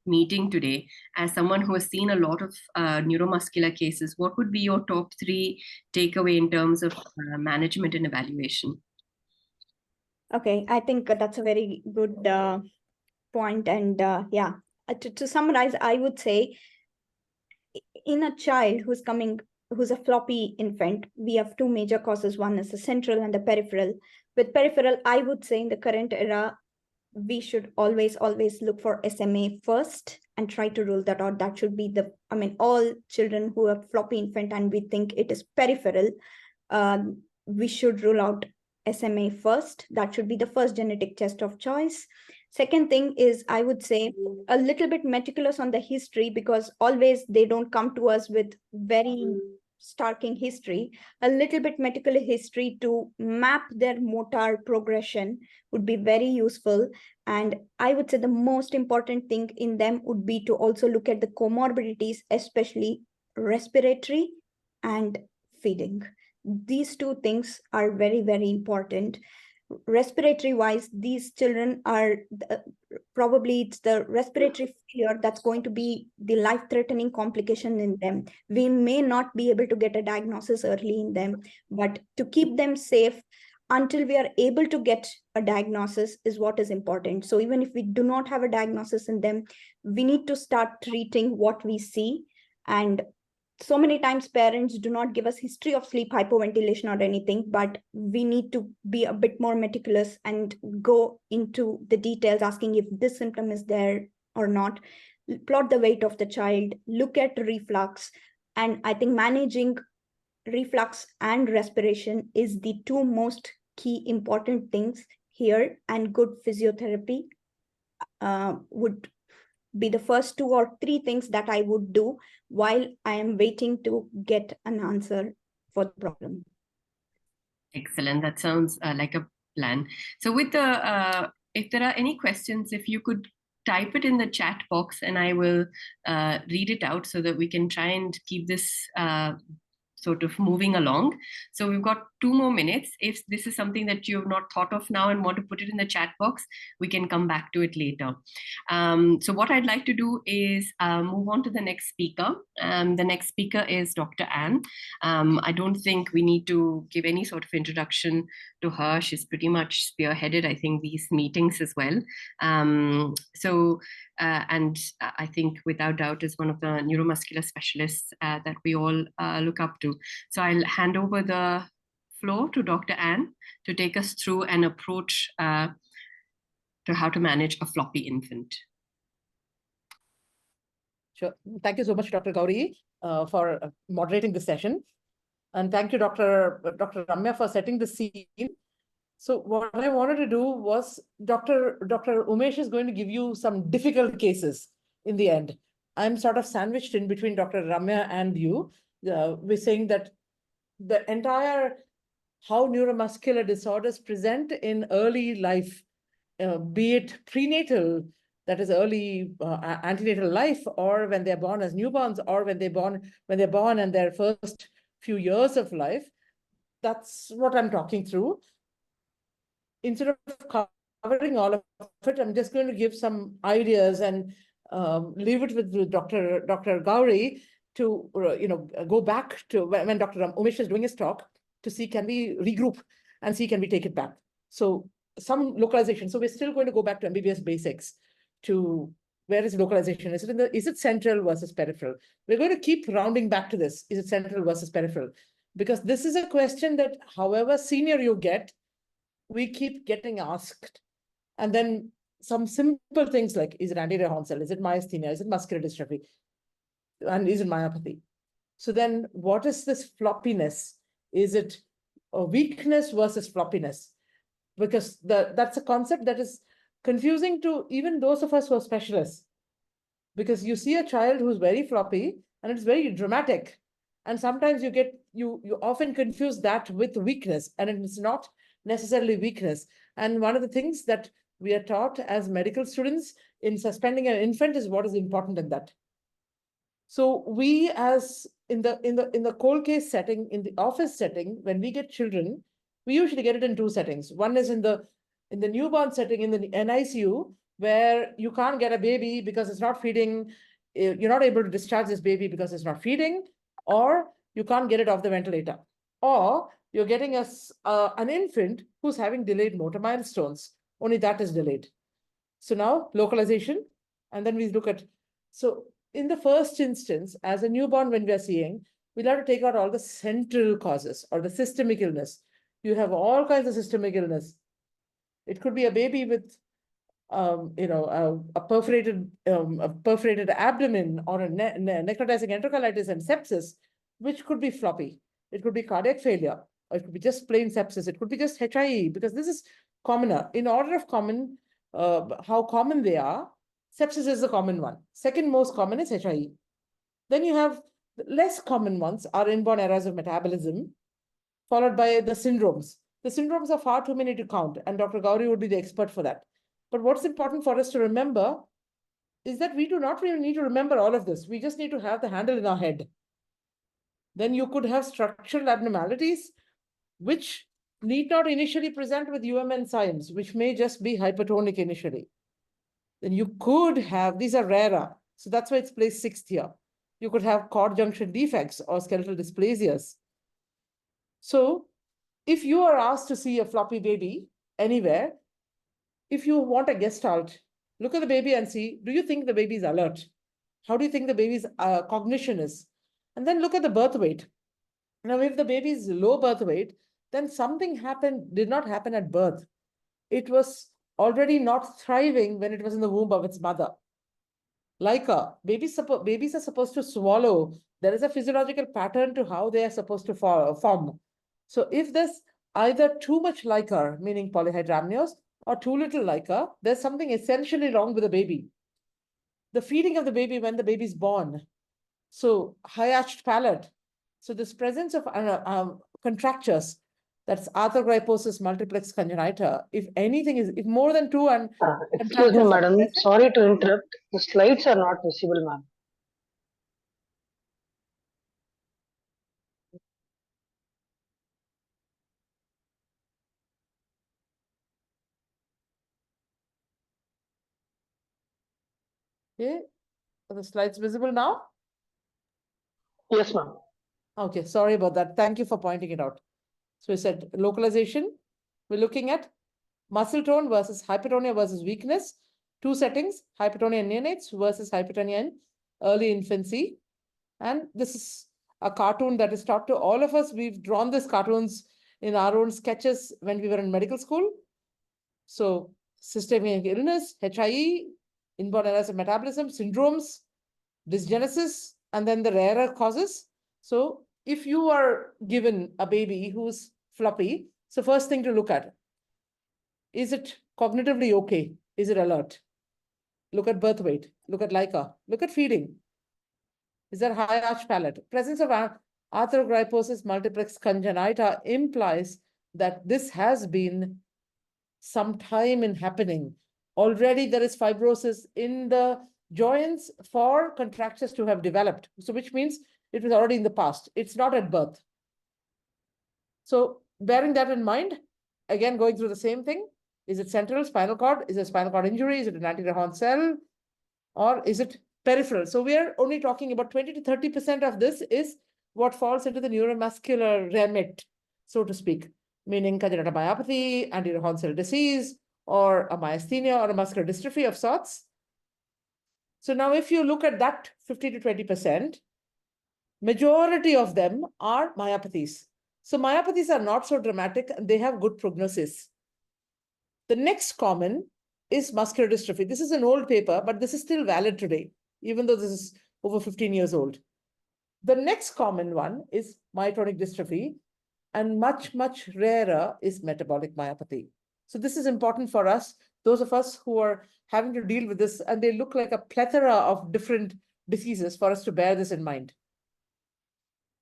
[SPEAKER 3] meeting today? As someone who has seen a lot of neuromuscular cases, what would be your top 3 takeaway in terms of management and evaluation?
[SPEAKER 4] Okay, I think that's a very good point. And yeah, to summarize, I would say in a child who's a floppy infant, we have 2 major causes. One is the central and the peripheral. With peripheral, I would say in the current era, we should always look for SMA first and try to rule that out. That should be all children who have floppy infant and we think it is peripheral, we should rule out SMA first. That should be the first genetic test of choice. Second thing is, I would say a little bit meticulous on the history, because always they don't come to us with very starking history. A little bit meticulous history to map their motor progression would be very useful. And I would say the most important thing in them would be to also look at the comorbidities, especially respiratory and feeding. These 2 things are very, very important. Respiratory wise, these children are probably it's the respiratory failure that's going to be the life-threatening complication in them. We may not be able to get a diagnosis early in them, but to keep them safe until we are able to get a diagnosis is what is important. So even if we do not have a diagnosis in them, we need to start treating what we see. And so many times parents do not give us history of sleep hypoventilation or anything, but we need to be a bit more meticulous and go into the details, asking if this symptom is there or not, plot the weight of the child, look at reflux. And I think managing reflux and respiration is the 2 most key important things here, and good physiotherapy would be the first 2 or 3 things that I would do while I am waiting to get an answer for the problem.
[SPEAKER 3] Excellent. That sounds like a plan. So with the, if there are any questions, if you could type it in the chat box and I will read it out so that we can try and keep this sort of moving along. So we've got 2 more minutes. If this is something that you have not thought of now and want to put it in the chat box, we can come back to it later. So what I'd like to do is move on to the next speaker. The next speaker is Dr. Anne. I don't think we need to give any sort of introduction to her. She's pretty much spearheaded, I think, these meetings as well. And I think without doubt is one of the neuromuscular specialists that we all look up to. So I'll hand over the floor to Dr. Anne to take us through an approach to how to manage a floppy infant.
[SPEAKER 2] Sure. Thank you so much, Dr. Gauri, for moderating this session. And thank you, Dr. Ramya, for setting the scene. So what I wanted to do was, Dr. Umesh is going to give you some difficult cases in the end. I'm sort of sandwiched in between Dr. Ramya and you. We're saying that the entire how neuromuscular disorders present in early life, be it prenatal, that is early antenatal life, or when they're born as newborns, or when they're born and their first few years of life. That's what I'm talking through. Instead of covering all of it, I'm just going to give some ideas and leave it with Dr. Gauri to go back to when Dr. Umesh is doing his talk to see, can we regroup and see, can we take it back? So some localization. So we're still going to go back to MBBS basics to where is localization? Is it central versus peripheral? We're going to keep rounding back to this. Is it central versus peripheral? Because this is a question that however senior you get, we keep getting asked. And then some simple things like, is it anterior horn cell? Is it myasthenia? Is it muscular dystrophy? And is it myopathy? So then what is this floppiness? Is it a weakness versus floppiness? Because that's a concept that is confusing to even those of us who are specialists. Because you see a child who's very floppy and it's very dramatic. And sometimes you often confuse that with weakness, and it's not necessarily weakness. And one of the things that we are taught as medical students in suspending an infant is what is important in that. So we, as in the cold case setting, in the office setting, when we get children, we usually get it in two settings. One is in the newborn setting, in the NICU, where you can't get a baby because it's not feeding. You're not able to discharge this baby because it's not feeding, or you can't get it off the ventilator, or you're getting an infant who's having delayed motor milestones. Only that is delayed. So now localization, and then we look at, so in the first instance, as a newborn, when we are seeing, we'll have to take out all the central causes or the systemic illness. You have all kinds of systemic illness. It could be a baby with, a perforated abdomen, or a necrotizing enterocolitis and sepsis, which could be floppy. It could be cardiac failure, or it could be just plain sepsis. It could be just HIE, because this is commoner. In order of common, how common they are, sepsis is the common one. Second most common is HIE. Then you have less common ones are inborn errors of metabolism, followed by the syndromes. The syndromes are far too many to count, and Dr. Gauri would be the expert for that. But what's important for us to remember is that we do not really need to remember all of this. We just need to have the handle in our head. Then you could have structural abnormalities, which need not initially present with UMN signs, which may just be hypertonic initially. Then you could have, these are rarer, so that's why it's placed 6th here. You could have cord junction defects or skeletal dysplasias. So if you are asked to see a floppy baby anywhere, if you want a gestalt, look at the baby and see, do you think the baby is alert? How do you think the baby's cognition is? And then look at the birth weight. Now, if the baby is low birth weight, then something did not happen at birth. It was already not thriving when it was in the womb of its mother. Like babies are supposed to swallow. There is a physiological pattern to how they are supposed to form. So if there's either too much liquor, meaning polyhydramnios, or too little liquor, there's something essentially wrong with the baby. The feeding of the baby when the baby is born. So high arched palate. So this presence of contractures, that's arthrogryposis multiplex congenita. If more than two and
[SPEAKER 6] excuse me, madam. Sorry to interrupt. The slides are not visible, ma'am.
[SPEAKER 2] Okay, are the slides visible now?
[SPEAKER 6] Yes, ma'am.
[SPEAKER 2] Okay, sorry about that. Thank you for pointing it out. So we said localization. We're looking at muscle tone versus hypertonia versus weakness. Two settings, hypertonia in neonates versus hypertonia in early infancy. And this is a cartoon that is taught to all of us. We've drawn these cartoons in our own sketches when we were in medical school. So systemic illness, HIE, inborn errors of metabolism, syndromes, dysgenesis, and then the rarer causes. So if you are given a baby who's floppy, so first thing to look at, is it cognitively okay? Is it alert? Look at birth weight, look at LICA, look at feeding. Is there high arch palate? Presence of arthrogryposis multiplex congenita implies that this has been some time in happening. Already there is fibrosis in the joints for contractures to have developed. So which means it was already in the past. It's not at birth. So bearing that in mind, again, going through the same thing, is it central spinal cord? Is it a spinal cord injury? Is it an anterior horn cell? Or is it peripheral? So we are only talking about 20 to 30% of this is what falls into the neuromuscular remit, so to speak, meaning congenital myopathy, anterior horn cell disease, or a myasthenia or a muscular dystrophy of sorts. So now if you look at that 50 to 20%, majority of them are myopathies. So myopathies are not so dramatic and they have good prognosis. The next common is muscular dystrophy. This is an old paper, but this is still valid today, even though this is over 15 years old. The next common one is myotonic dystrophy, and much, much rarer is metabolic myopathy. So this is important for us, those of us who are having to deal with this, and they look like a plethora of different diseases for us to bear this in mind.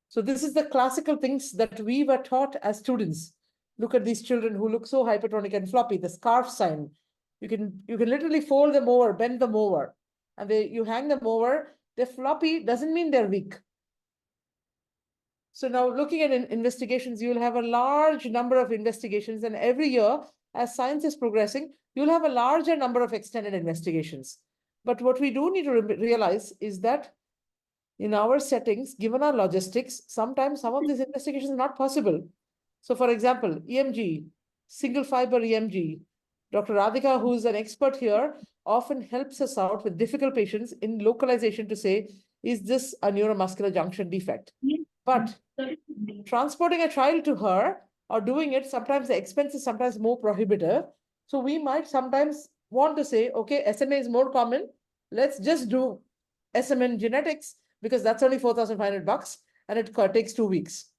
[SPEAKER 2] So this is the classical things that we were taught as students. Look at these children who look so hypertonic and floppy, the scarf sign. You can literally fold them over, bend them over, and you hang them over. They're floppy doesn't mean they're weak. So now looking at investigations, you'll have a large number of investigations, and every year, as science is progressing, you'll have a larger number of extended investigations. But what we do need to realize is that in our settings, given our logistics, sometimes some of these investigations are not possible. So for example, EMG, single fiber EMG, Dr. Radhika, who's an expert here, often helps us out with difficult patients in localization to say, is this a neuromuscular junction defect? But transporting a child to her or doing it, sometimes the expense is sometimes more prohibitive. So we might sometimes want to say, okay, SMA is more common. Let's just do SMN genetics because that's only $4,500 and it takes 2 weeks.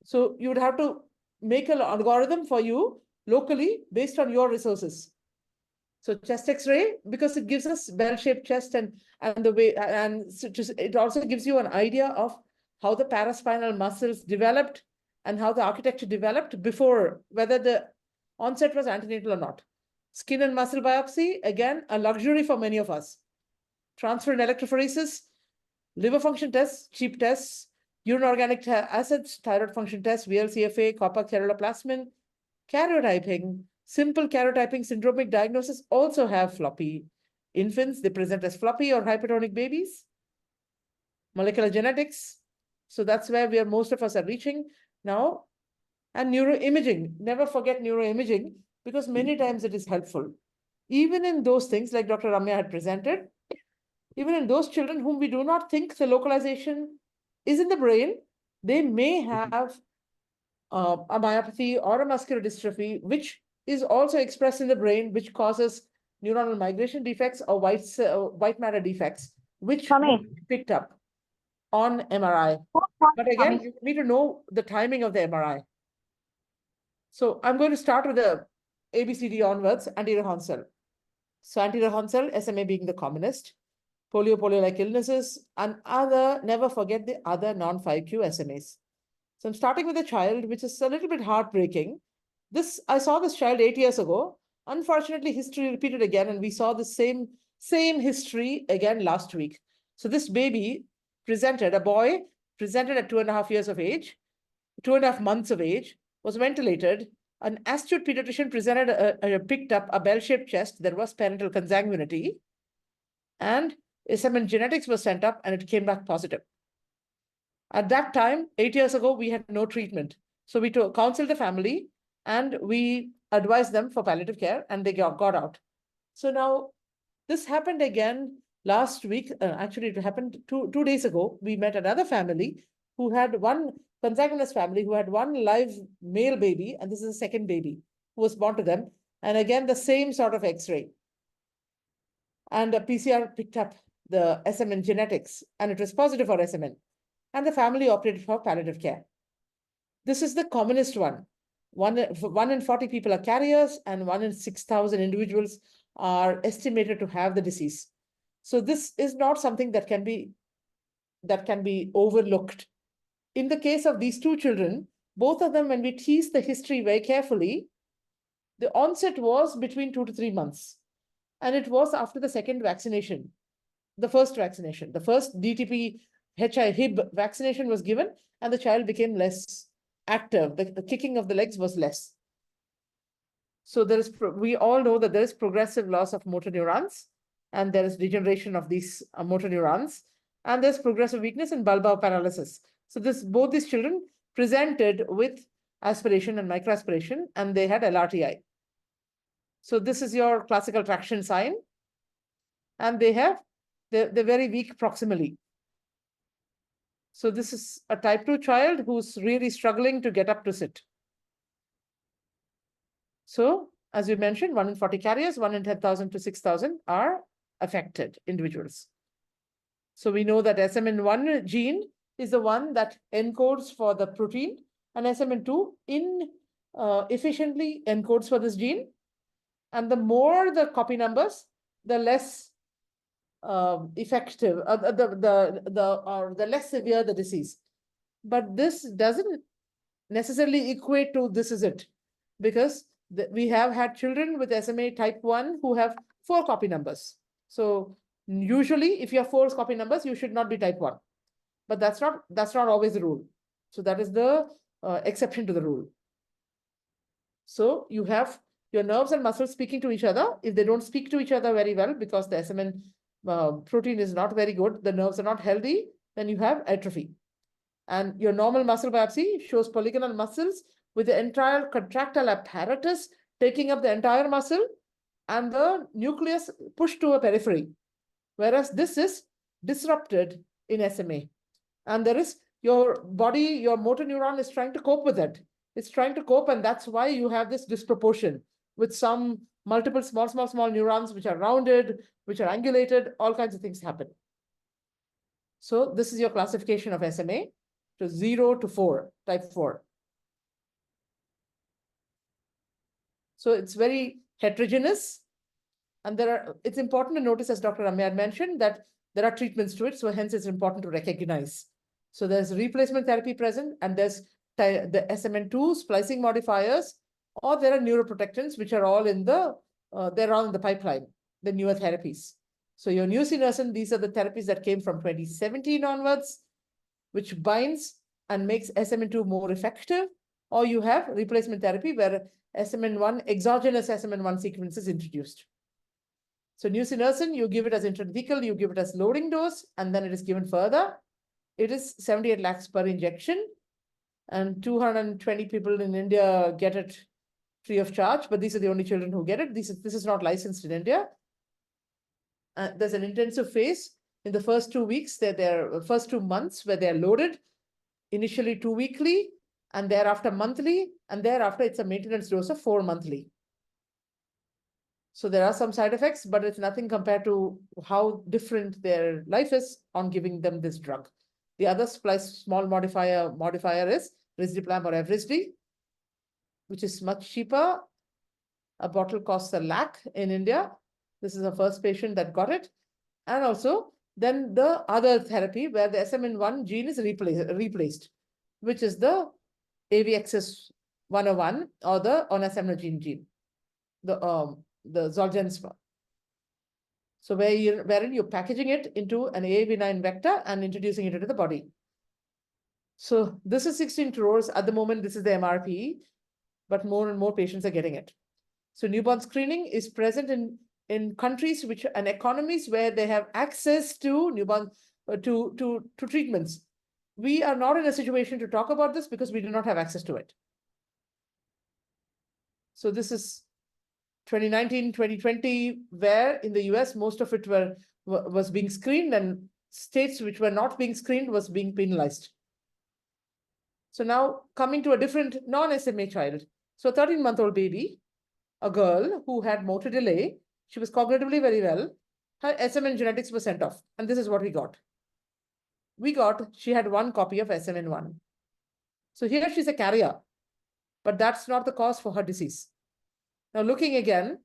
[SPEAKER 2] So you would have to make an algorithm for you locally based on your resources. So chest X-ray, because it gives us bell-shaped chest and the way, and it also gives you an idea of how the paraspinal muscles developed and how the architecture developed before, whether the onset was antenatal or not. Skin and muscle biopsy, again, a luxury for many of us. Transferrin electrophoresis, liver function tests, cheap tests, urine organic acids, thyroid function tests, VLCFA, copper ceruloplasmin, karyotyping, simple karyotyping syndromic diagnosis also have floppy infants. They present as floppy or hypertonic babies. Molecular genetics. So that's where most of us are reaching now. And neuroimaging. Never forget neuroimaging because many times it is helpful. Even in those things like Dr. Ramya had presented, even in those children whom we do not think the localization is in the brain, they may have a myopathy or a muscular dystrophy, which is also expressed in the brain, which causes neuronal migration defects or white matter defects, which picked up on MRI. But again, you need to know the timing of the MRI. So I'm going to start with the ABCD onwards, anterior horn cell. So anterior horn cell, SMA being the commonest, polio-like illnesses, and never forget the other non-5Q SMAs. So I'm starting with a child, which is a little bit heartbreaking. I saw this child 8 years ago. Unfortunately, history repeated again, and we saw the same history again last week. So this baby a boy presented at 2.5 years of age, 2.5 months of age, was ventilated. An astute pediatrician picked up a bell-shaped chest. There was parental consanguinity, and SMN genetics was sent up, and it came back positive. At that time, 8 years ago, we had no treatment. So we counseled the family, and we advised them for palliative care, and they got out. So now this happened again last week. Actually, it happened two days ago. We met another family who had one consanguineous family who had one live male baby, and this is a second baby who was born to them. And again, the same sort of X-ray. And a PCR picked up the SMN genetics, and it was positive for SMN. And the family opted for palliative care. This is the commonest one. 1 in 40 people are carriers, and 1 in 6,000 individuals are estimated to have the disease. So this is not something that can be overlooked. In the case of these two children, both of them, when we tease the history very carefully, the onset was between 2 to 3 months. And it was after the second vaccination, the first vaccination. The first DTP HIB vaccination was given, and the child became less active. The kicking of the legs was less. So we all know that there is progressive loss of motor neurons, and there is degeneration of these motor neurons, and there's progressive weakness and bulbar paralysis. So both these children presented with aspiration and microaspiration, and they had LRTI. So this is your classical traction sign, and they're very weak proximally. So this is a type 2 child who's really struggling to get up to sit. So as we mentioned, 1 in 40 carriers, 1 in 10,000 to 6,000 are affected individuals. So we know that SMN1 gene is the one that encodes for the protein, and SMN2 efficiently encodes for this gene. And the more the copy numbers, the less effective, the less severe the disease. But this doesn't necessarily equate to this is it, because we have had children with SMA type 1 who have 4 copy numbers. So usually, if you have 4 copy numbers, you should not be type 1. But that's not always the rule. So that is the exception to the rule. So you have your nerves and muscles speaking to each other. If they don't speak to each other very well because the SMN protein is not very good, the nerves are not healthy, then you have atrophy. And your normal muscle biopsy shows polygonal muscles with the entire contractile apparatus taking up the entire muscle and the nucleus pushed to a periphery. Whereas this is disrupted in SMA. And there is your body, your motor neuron is trying to cope with it. It's trying to cope, and that's why you have this disproportion with some multiple small neurons which are rounded, which are angulated, all kinds of things happen. So this is your classification of SMA to 0 to 4, type 4. So it's very heterogeneous. And it's important to notice, as Dr. Ramya had mentioned, that there are treatments to it. So hence it's important to recognize. So there's replacement therapy present, and there's the SMN2 splicing modifiers, or there are neuroprotectants, which are all they're all in the pipeline, the newer therapies. So your nusinersen, these are the therapies that came from 2017 onwards, which binds and makes SMN2 more effective, or you have replacement therapy where SMN1, exogenous SMN1 sequence is introduced. So nusinersen, you give it as intrathecal, you give it as loading dose, and then it is given further. It is 78 lakhs per injection, and 220 people in India get it free of charge, but these are the only children who get it. This is not licensed in India. There's an intensive phase in the first 2 weeks, first 2 months where they're loaded, initially 2 weekly, and thereafter monthly, and thereafter it's a maintenance dose of 4 monthly. So there are some side effects, but it's nothing compared to how different their life is on giving them this drug. The other small modifier is risdiplam or Evrysdi, which is much cheaper. A bottle costs 1 lakh in India. This is the first patient that got it. And also then the other therapy where the SMN1 gene is replaced, which is the AVXS101 or the onasemnogene gene, the Zolgensma. So wherein you're packaging it into an AAV9 vector and introducing it into the body. So this is 16 crores. At the moment, this is the MRP, but more and more patients are getting it. So newborn screening is present in countries and economies where they have access to newborn to treatments. We are not in a situation to talk about this because we do not have access to it. So this is 2019, 2020, where in the US, most of it was being screened, and states which were not being screened was being penalized. So now coming to a different non-SMA child. So 13-month-old baby, a girl who had motor delay. She was cognitively very well. Her SMN genetics were sent off. And this is what we got. She had 1 copy of SMN1. So here she's a carrier, but that's not the cause for her disease. Now looking again,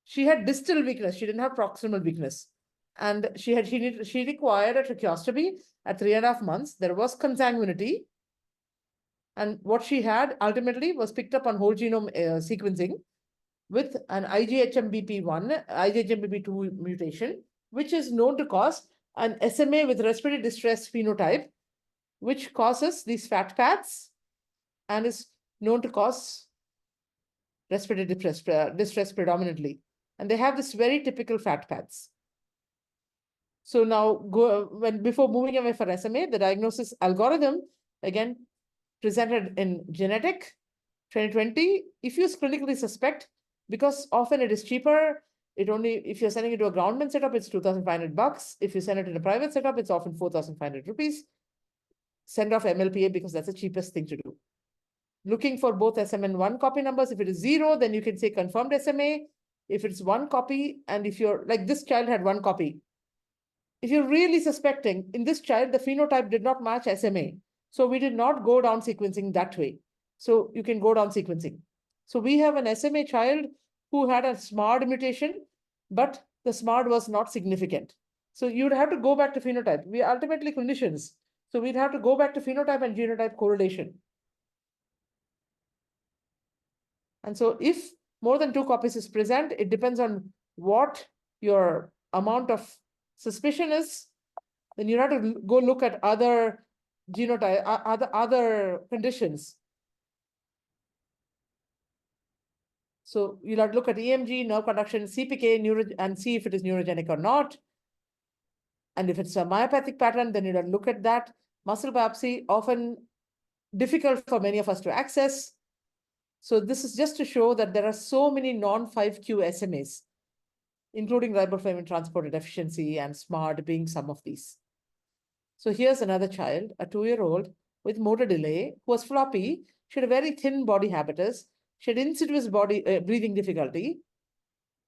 [SPEAKER 2] she had distal weakness. She didn't have proximal weakness. And she required a tracheostomy at 3.5 months. There was consanguinity. And what she had ultimately was picked up on whole genome sequencing with an IgHMBP1, IgHMBP2 mutation, which is known to cause an SMA with respiratory distress phenotype, which causes these fat pads and is known to cause respiratory distress predominantly. And they have this very typical fat pads. So now, before moving away for SMA, the diagnosis algorithm, again, presented in Genetic 2020, if you clinically suspect, because often it is cheaper, if you're sending it to a government setup, it's $2,500. If you send it in a private setup, it's often 4,500 rupees. Send off MLPA because that's the cheapest thing to do. Looking for both SMN1 copy numbers. If it is 0, then you can say confirmed SMA. If it's 1 copy, and if you're like this child had 1 copy, if you're really suspecting in this child, the phenotype did not match SMA. So we did not go down sequencing that way. So you can go down sequencing. So we have an SMA child who had a SMARD mutation, but the SMARD was not significant. So you'd have to go back to phenotype. We are ultimately clinicians. So we'd have to go back to phenotype and genotype correlation. And so if more than 2 copies is present, it depends on what your amount of suspicion is. Then you have to go look at other genotype, other conditions. So you'll have to look at EMG, nerve conduction, CPK, and see if it is neurogenic or not. And if it's a myopathic pattern, then you'll have to look at that. Muscle biopsy, often difficult for many of us to access. So this is just to show that there are so many non-5q SMAs, including riboflavin transporter deficiency and SMARD being some of these. So here's another child, a 2-year-old with motor delay, who was floppy. She had a very thin body habitus. She had insidious breathing difficulty.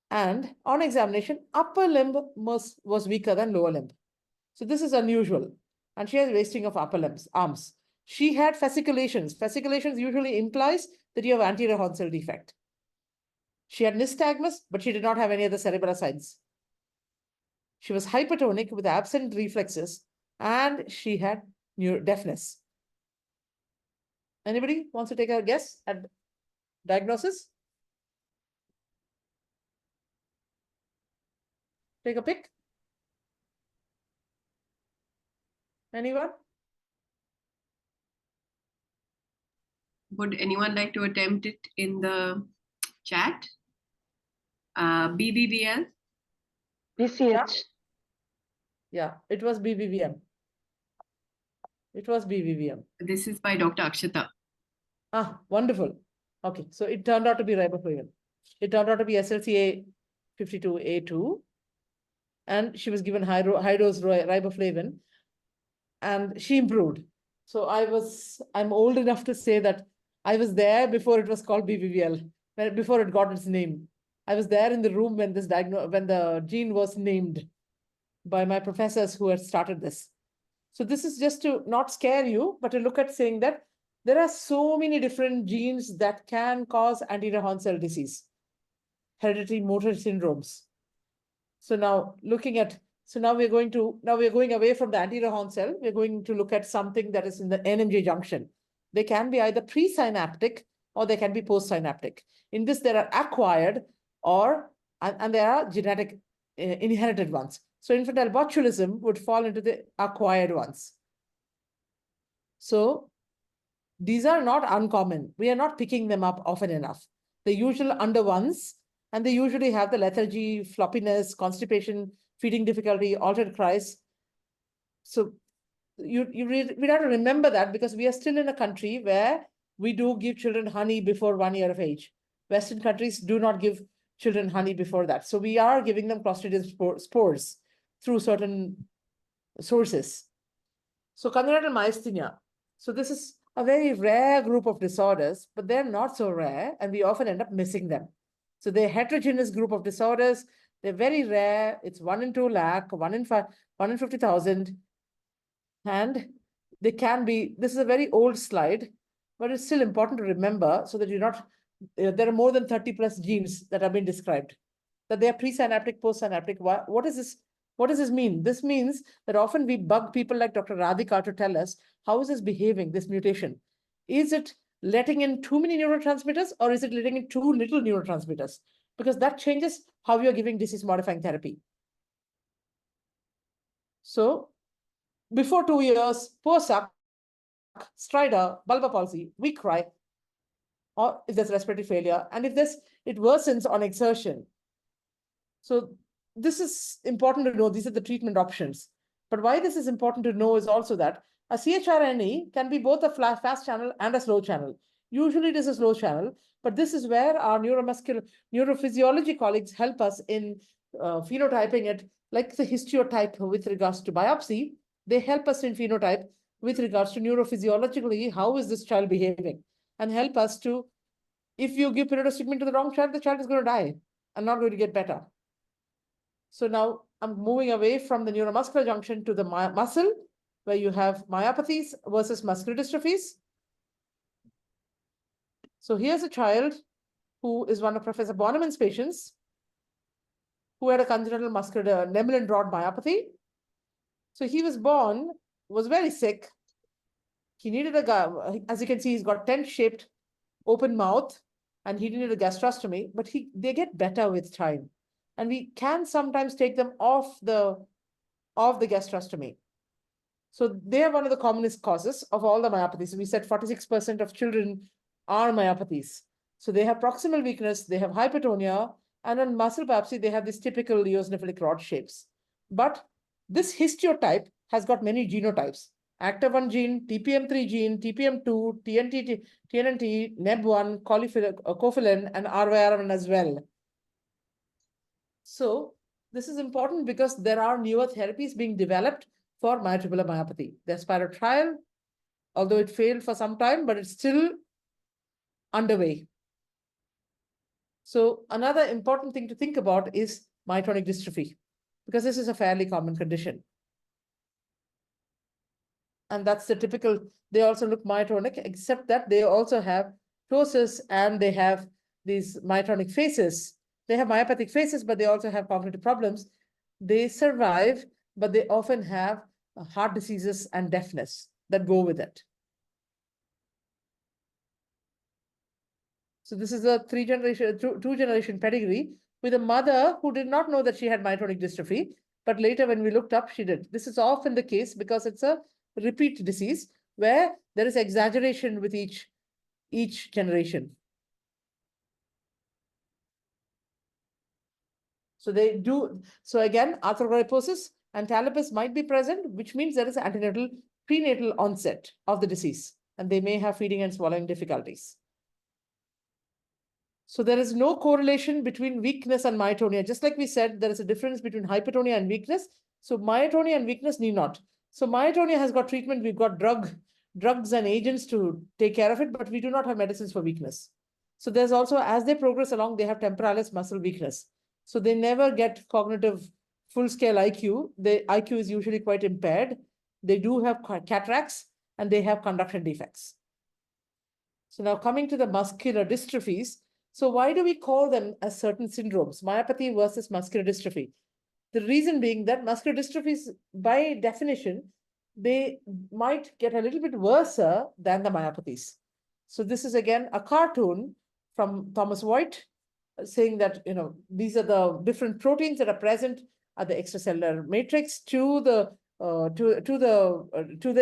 [SPEAKER 2] And on examination, upper limb was weaker than lower limb. So this is unusual. And she has wasting of upper limbs, arms. She had fasciculations. Fasciculations usually implies that you have anterior horn cell defect. She had nystagmus, but she did not have any other cerebral signs. She was hypertonic with absent reflexes, and she had deafness. Anybody wants to take a guess at diagnosis? Take a pick. Anyone?
[SPEAKER 3] Would anyone like to attempt it in the chat? BBBL?
[SPEAKER 6] PCH.
[SPEAKER 2] Yeah, it was BBVM. It was BBVM.
[SPEAKER 3] This is by Dr. Akshata.
[SPEAKER 2] Ah, wonderful. Okay, so it turned out to be riboflavin. It turned out to be SLCA 52A2. And she was given high dose riboflavin. And she improved. So I'm old enough to say that I was there before it was called BBVL, before it got its name. I was there in the room when when the gene was named by my professors who had started this. So this is just to not scare you, but to look at saying that there are so many different genes that can cause anterior horn cell disease, hereditary motor syndromes. So now now we're going away from the anterior horn cell. We're going to look at something that is in the NMJ junction. They can be either presynaptic or they can be postsynaptic. In this, there are acquired and there are genetic inherited ones. So infantile botulism would fall into the acquired ones. So these are not uncommon. We are not picking them up often enough. The usual under ones, and they usually have the lethargy, floppiness, constipation, feeding difficulty, altered cries. So we have to remember that because we are still in a country where we do give children honey before 1 year of age. Western countries do not give children honey before that. So we are giving them Clostridium spores through certain sources. So congenital myasthenia. So this is a very rare group of disorders, but they're not so rare, and we often end up missing them. So they're a heterogeneous group of disorders. They're very rare. It's 1 in 2 lakh, 1 in 50,000. And they can be, this is a very old slide, but it's still important to remember so that you're not, there are more than 30 plus genes that have been described, that they are presynaptic, postsynaptic. What is this? What does this mean? This means that often we bug people like Dr. Radhika to tell us, how is this behaving, this mutation? Is it letting in too many neurotransmitters or is it letting in too little neurotransmitters? Because that changes how you're giving disease-modifying therapy. So before 2 years, post-suck, stridor, bulbar palsy, weak cry, or if there's respiratory failure, and if it worsens on exertion. So this is important to know. These are the treatment options. But why this is important to know is also that a CHRNE can be both a fast channel and a slow channel. Usually it is a slow channel, but this is where our neurophysiology colleagues help us in phenotyping it, like the histiotype with regards to biopsy. They help us in phenotype with regards to neurophysiologically, how is this child behaving, and help us to, if you give pyridostigmine to the wrong child, the child is going to die and not going to get better. So now I'm moving away from the neuromuscular junction to the muscle, where you have myopathies versus muscular dystrophies. So here's a child who is one of Professor Bonneman's patients who had a congenital muscular Nemelin rod myopathy. So he was born, was very sick. He needed as you can see, he's got tent-shaped open mouth, and he needed a gastrostomy, but they get better with time. And we can sometimes take them off the gastrostomy. So they are one of the commonest causes of all the myopathies. We said 46% of children are myopathies. So they have proximal weakness, they have hypertonia, and on muscle biopsy, they have these typical eosinophilic rod shapes. But this histiotype has got many genotypes. Actor1 gene, TPM3 gene, TPM2, TNNT, NEB1, cofilin, and RYR1 as well. So this is important because there are newer therapies being developed for myotubular myopathy. There's pilot trial, although it failed for some time, but it's still underway. So another important thing to think about is myotonic dystrophy, because this is a fairly common condition. And that's the typical, they also look myotonic, except that they also have ptosis and they have these myotonic faces. They have myopathic faces, but they also have cognitive problems. They survive, but they often have heart diseases and deafness that go with it. So this is a two generation pedigree with a mother who did not know that she had myotonic dystrophy, but later when we looked up, she did. This is often the case because it's a repeat disease where there is exaggeration with each generation. So they do, so again, arthrogryposis and talipes might be present, which means there is antenatal, prenatal onset of the disease, and they may have feeding and swallowing difficulties. So there is no correlation between weakness and myotonia. Just like we said, there is a difference between hypertonia and weakness. So myotonia and weakness need not. So myotonia has got treatment. We've got drugs and agents to take care of it, but we do not have medicines for weakness. So there's also, as they progress along, they have temporalis muscle weakness. So they never get cognitive full-scale IQ. The IQ is usually quite impaired. They do have cataracts and they have conduction defects. So now coming to the muscular dystrophies. So why do we call them as certain syndromes, myopathy versus muscular dystrophy? The reason being that muscular dystrophies, by definition, they might get a little bit worse than the myopathies. So this is again a cartoon from Thomas Voigt saying that, these are the different proteins that are present at the extracellular matrix to the intracellular to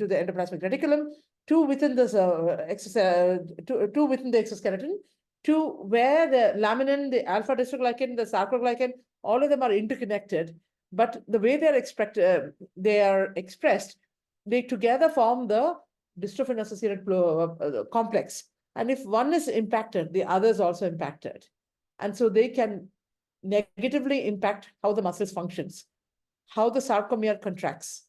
[SPEAKER 2] the endoplasmic reticulum, to within this to within the exoskeleton, to where the laminin, the alpha dystroglycan, the sarcoglycan, all of them are interconnected. But the way they are expressed, they together form the dystrophin-associated complex. And if one is impacted, the other is also impacted. And so they can negatively impact how the muscles functions, how the sarcomere contracts.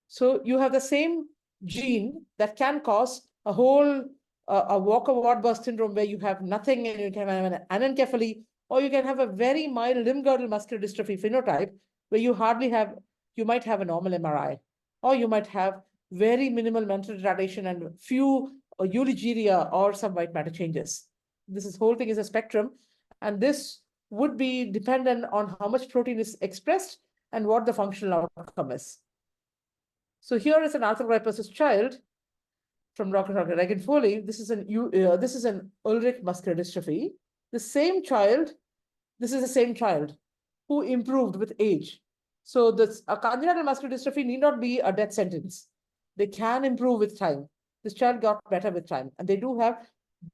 [SPEAKER 2] So you have the same gene that can cause a whole a Walker-Warburg syndrome where you have nothing and you can have an anencephaly, or you can have a very mild limb girdle muscular dystrophy phenotype where you might have a normal MRI, or you might have very minimal mental retardation and few eulogyria or some white matter changes. This whole thing is a spectrum, and this would be dependent on how much protein is expressed and what the functional outcome is. So here is an arthrogryposis child from Dr. Regan-Foley. This is an Ulrich muscular dystrophy. The same child, this is the same child who improved with age. So a congenital muscular dystrophy need not be a death sentence. They can improve with time. This child got better with time, and they do have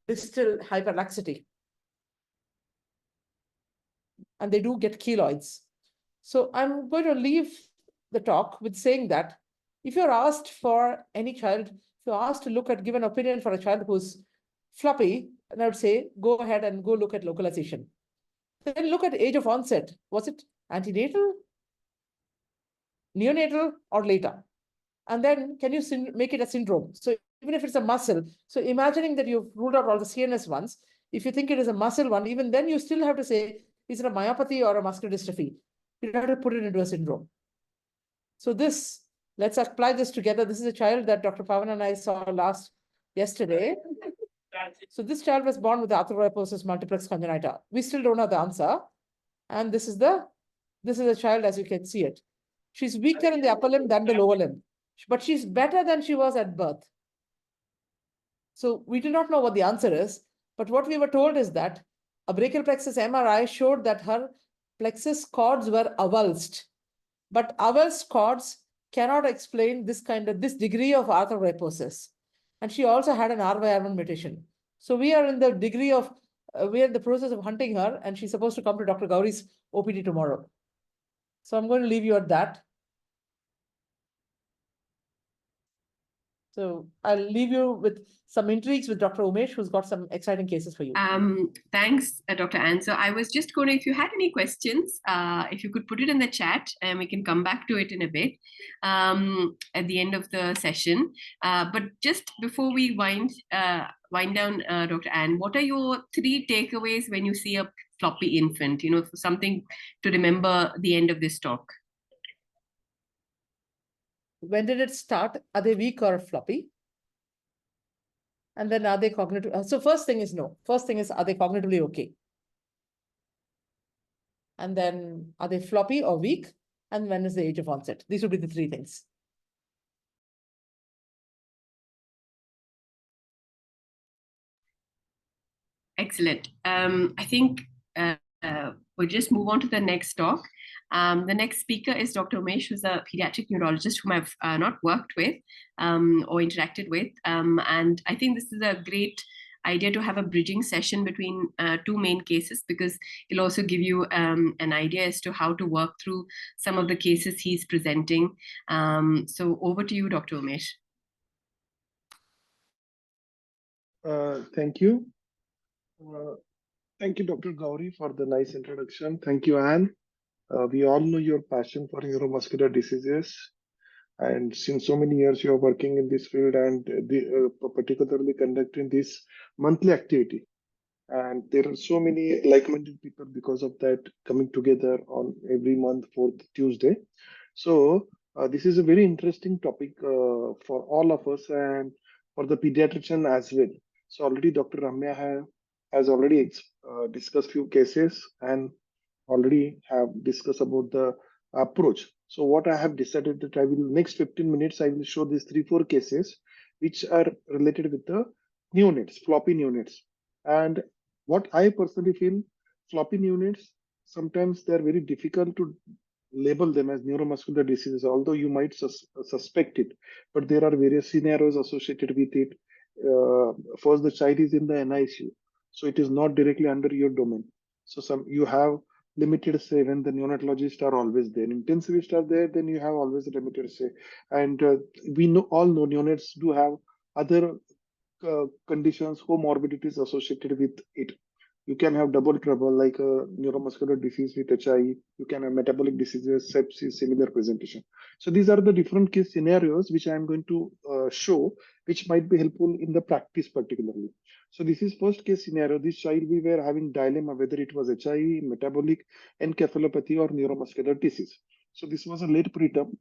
[SPEAKER 2] distal hyperlaxity. And they do get keloids. So I'm going to leave the talk with saying that if you're asked for any child, if you're asked to give an opinion for a child who's floppy, and I would say, go ahead and go look at localization. Then look at age of onset. Was it antenatal, neonatal, or later? And then can you make it a syndrome? So even if it's a muscle, so imagining that you've ruled out all the CNS ones, if you think it is a muscle one, even then you still have to say, is it a myopathy or a muscular dystrophy? You have to put it into a syndrome. So let's apply this together. This is a child that Dr. Pavan and I saw yesterday. So this child was born with arthrogryposis multiplex congenita. We still don't know the answer. And this is a child as you can see it. She's weaker in the upper limb than the lower limb, but she's better than she was at birth. So we do not know what the answer is, but what we were told is that a brachial plexus MRI showed that her plexus cords were avulsed, but avulsed cords cannot explain this degree of arthrogryposis. And she also had an RY1 mutation. So we are in the process of hunting her, and she's supposed to come to Dr. Gauri's OPD tomorrow. So I'm going to leave you at that. So I'll leave you with some intrigues with Dr. Umesh, who's got some exciting cases for you.
[SPEAKER 3] Thanks, Dr. Ann. So I was just going to, if you had any questions, if you could put it in the chat, and we can come back to it in a bit at the end of the session. But just before we wind down, Dr. Ann, what are your 3 takeaways when you see a floppy infant? Something to remember the end of this talk.
[SPEAKER 2] When did it start? Are they weak or floppy? And then are they cognitive? So first thing is no. First thing is, are they cognitively okay? And then are they floppy or weak? And when is the age of onset? These would be the 3 things.
[SPEAKER 3] Excellent. I think we'll just move on to the next talk. The next speaker is Dr. Umesh, who's a pediatric neurologist whom I've not worked with or interacted with. And I think this is a great idea to have a bridging session between 2 main cases, because it'll also give you an idea as to how to work through some of the cases he's presenting. So over to you, Dr. Umesh.
[SPEAKER 1] Thank you. Thank you, Dr. Gauri, for the nice introduction. Thank you, Anne. We all know your passion for neuromuscular diseases, and since so many years you are working in this field, and particularly conducting this monthly activity. And there are so many like-minded people because of that coming together on every month, 4th Tuesday. So this is a very interesting topic for all of us and for the pediatrician as well. So already Dr. Ramya has already discussed few cases and already have discussed about the approach. So what I have decided that I will, next 15 minutes, I will show these 3-4 cases which are related with the neonates, floppy neonates. And what I personally feel, floppy neonates, sometimes they're very difficult to label them as neuromuscular diseases, although you might suspect it, but there are various scenarios associated with it. First, the child is in the NICU, so it is not directly under your domain. So you have limited say when the neonatologists are always there. Intensivists are there, then you have always a limited say. And we all know neonates do have other conditions, comorbidities associated with it. You can have double trouble like a neuromuscular disease with HI. You can have metabolic diseases, sepsis, similar presentation. So these are the different case scenarios which I am going to show, which might be helpful in the practice particularly. So this is first case scenario. This child, we were having dilemma whether it was HIV, metabolic encephalopathy, or neuromuscular disease. So this was a late preterm,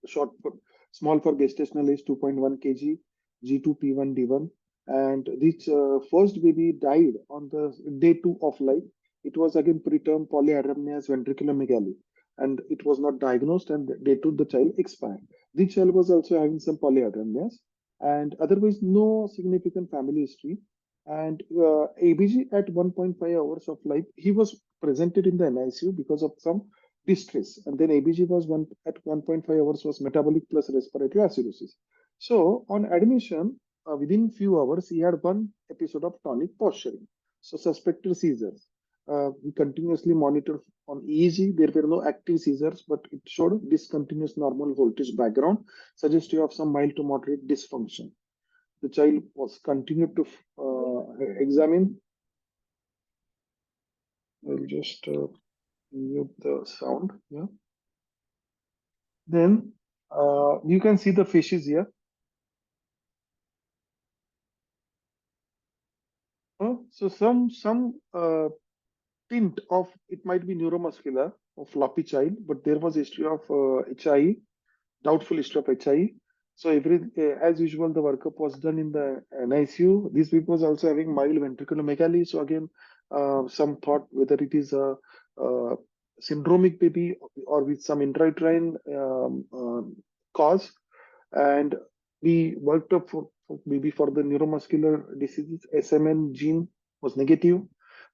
[SPEAKER 1] short for small for gestational age 2.1 kg, G2P1D1, and this first baby died on the day 2 of life. It was again preterm polyarrhythmias ventriculomegaly, and it was not diagnosed, and day 2 the child expired. The child was also having some polyarrhythmias, and otherwise no significant family history. And ABG at 1.5 hours of life, he was presented in the NICU because of some distress, and then ABG was at 1.5 hours was metabolic plus respiratory acidosis. So on admission, within few hours, he had one episode of tonic posturing. So suspected seizures. We continuously monitored on EEG. There were no active seizures, but it showed discontinuous normal voltage background, suggestive of some mild to moderate dysfunction. The child was continued to examine. I'll just mute the sound. Yeah. Then you can see the fishes here. So some tint of it might be neuromuscular or floppy child, but there was history of HIE, doubtful history of HIE. So as usual, the workup was done in the NICU. This week was also having mild ventriculomegaly. So again, some thought whether it is a syndromic baby or with some intrauterine cause. And we worked up for maybe for the neuromuscular diseases. SMN gene was negative.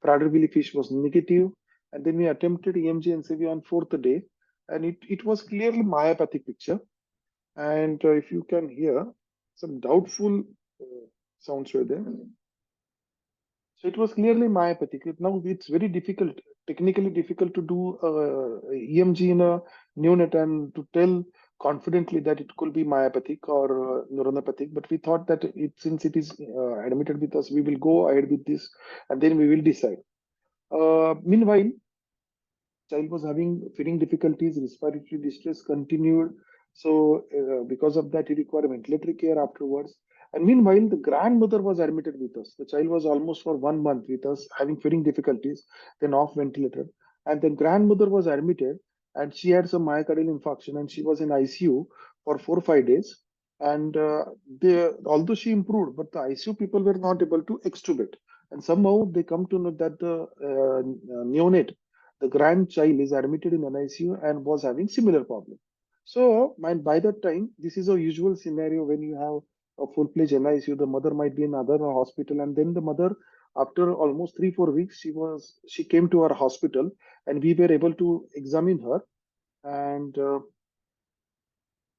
[SPEAKER 1] Prader-Willi fish was negative. And then we attempted EMG NCV on 4th day, and it was clearly myopathic picture. And if you can hear some doubtful sounds were there. So it was clearly myopathic. Now it's very difficult, technically difficult to do EMG in a neonate and to tell confidently that it could be myopathic or neuronopathic. But we thought that since it is admitted with us, we will go ahead with this and then we will decide. Meanwhile, child was having feeding difficulties, respiratory distress continued. So because of that, he required ventilatory care afterwards. And meanwhile, the grandmother was admitted with us. The child was almost for 1 month with us, having feeding difficulties, then off ventilator. And the grandmother was admitted, and she had some myocardial infarction, and she was in ICU for 4 or 5 days. And although she improved, but the ICU people were not able to extubate. And somehow they come to know that the neonate, the grandchild, is admitted in NICU and was having similar problem. So by that time, this is a usual scenario when you have a full-fledged NICU. The mother might be in another hospital, and then the mother, after almost 3-4 weeks, she came to our hospital, and we were able to examine her, and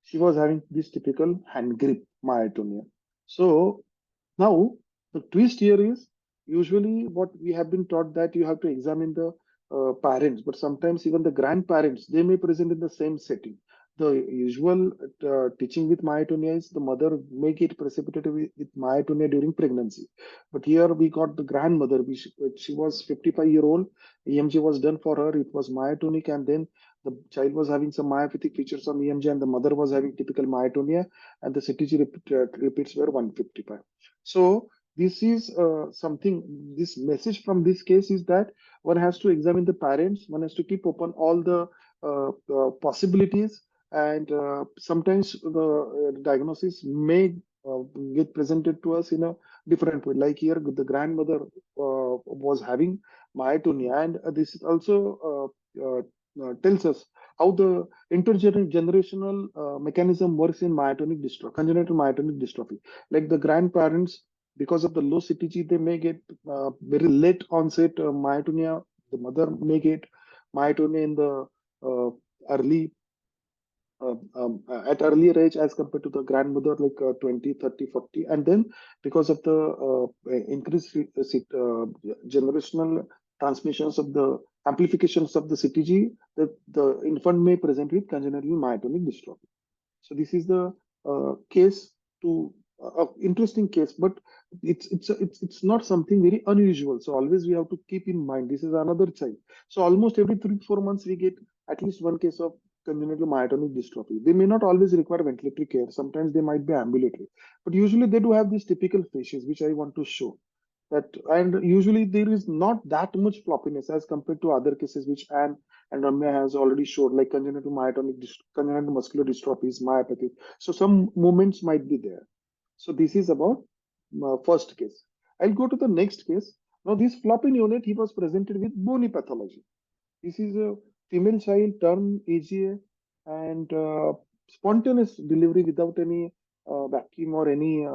[SPEAKER 1] she was having this typical hand grip myotonia. So now the twist here is usually what we have been taught that you have to examine the parents, but sometimes even the grandparents, they may present in the same setting. The usual teaching with myotonia is the mother may get precipitated with myotonia during pregnancy. But here we got the grandmother, she was 55-year-old, EMG was done for her, it was myotonic, and then the child was having some myopathic features on EMG, and the mother was having typical myotonia, and the CTG repeats were 155. So this is this message from this case is that one has to examine the parents, one has to keep open all the possibilities, and sometimes the diagnosis may get presented to us in a different way. Like here, the grandmother was having myotonia, and this also tells us how the intergenerational mechanism works in myotonic dystrophy, congenital myotonic dystrophy. Like the grandparents, because of the low CTG, they may get very late onset myotonia. The mother may get myotonia in the early at earlier age as compared to the grandmother, like 20, 30, 40. And then because of the increased generational transmissions of the amplifications of the CTG, the infant may present with congenital myotonic dystrophy. So this is the case to interesting case, but it's not something very unusual. So always we have to keep in mind this is another child. So almost every 3-4 months we get at least one case of congenital myotonic dystrophy. They may not always require ventilatory care. Sometimes they might be ambulatory, but usually they do have these typical facies, which I want to show. That, and usually there is not that much floppiness as compared to other cases which Anne and Ramya has already showed, like congenital congenital muscular dystrophies, myopathy. So some movements might be there. So this is about first case. I'll go to the next case. Now this floppy neonate, he was presented with bony pathology. This is a female child, term AGA, and spontaneous delivery without any vacuum or any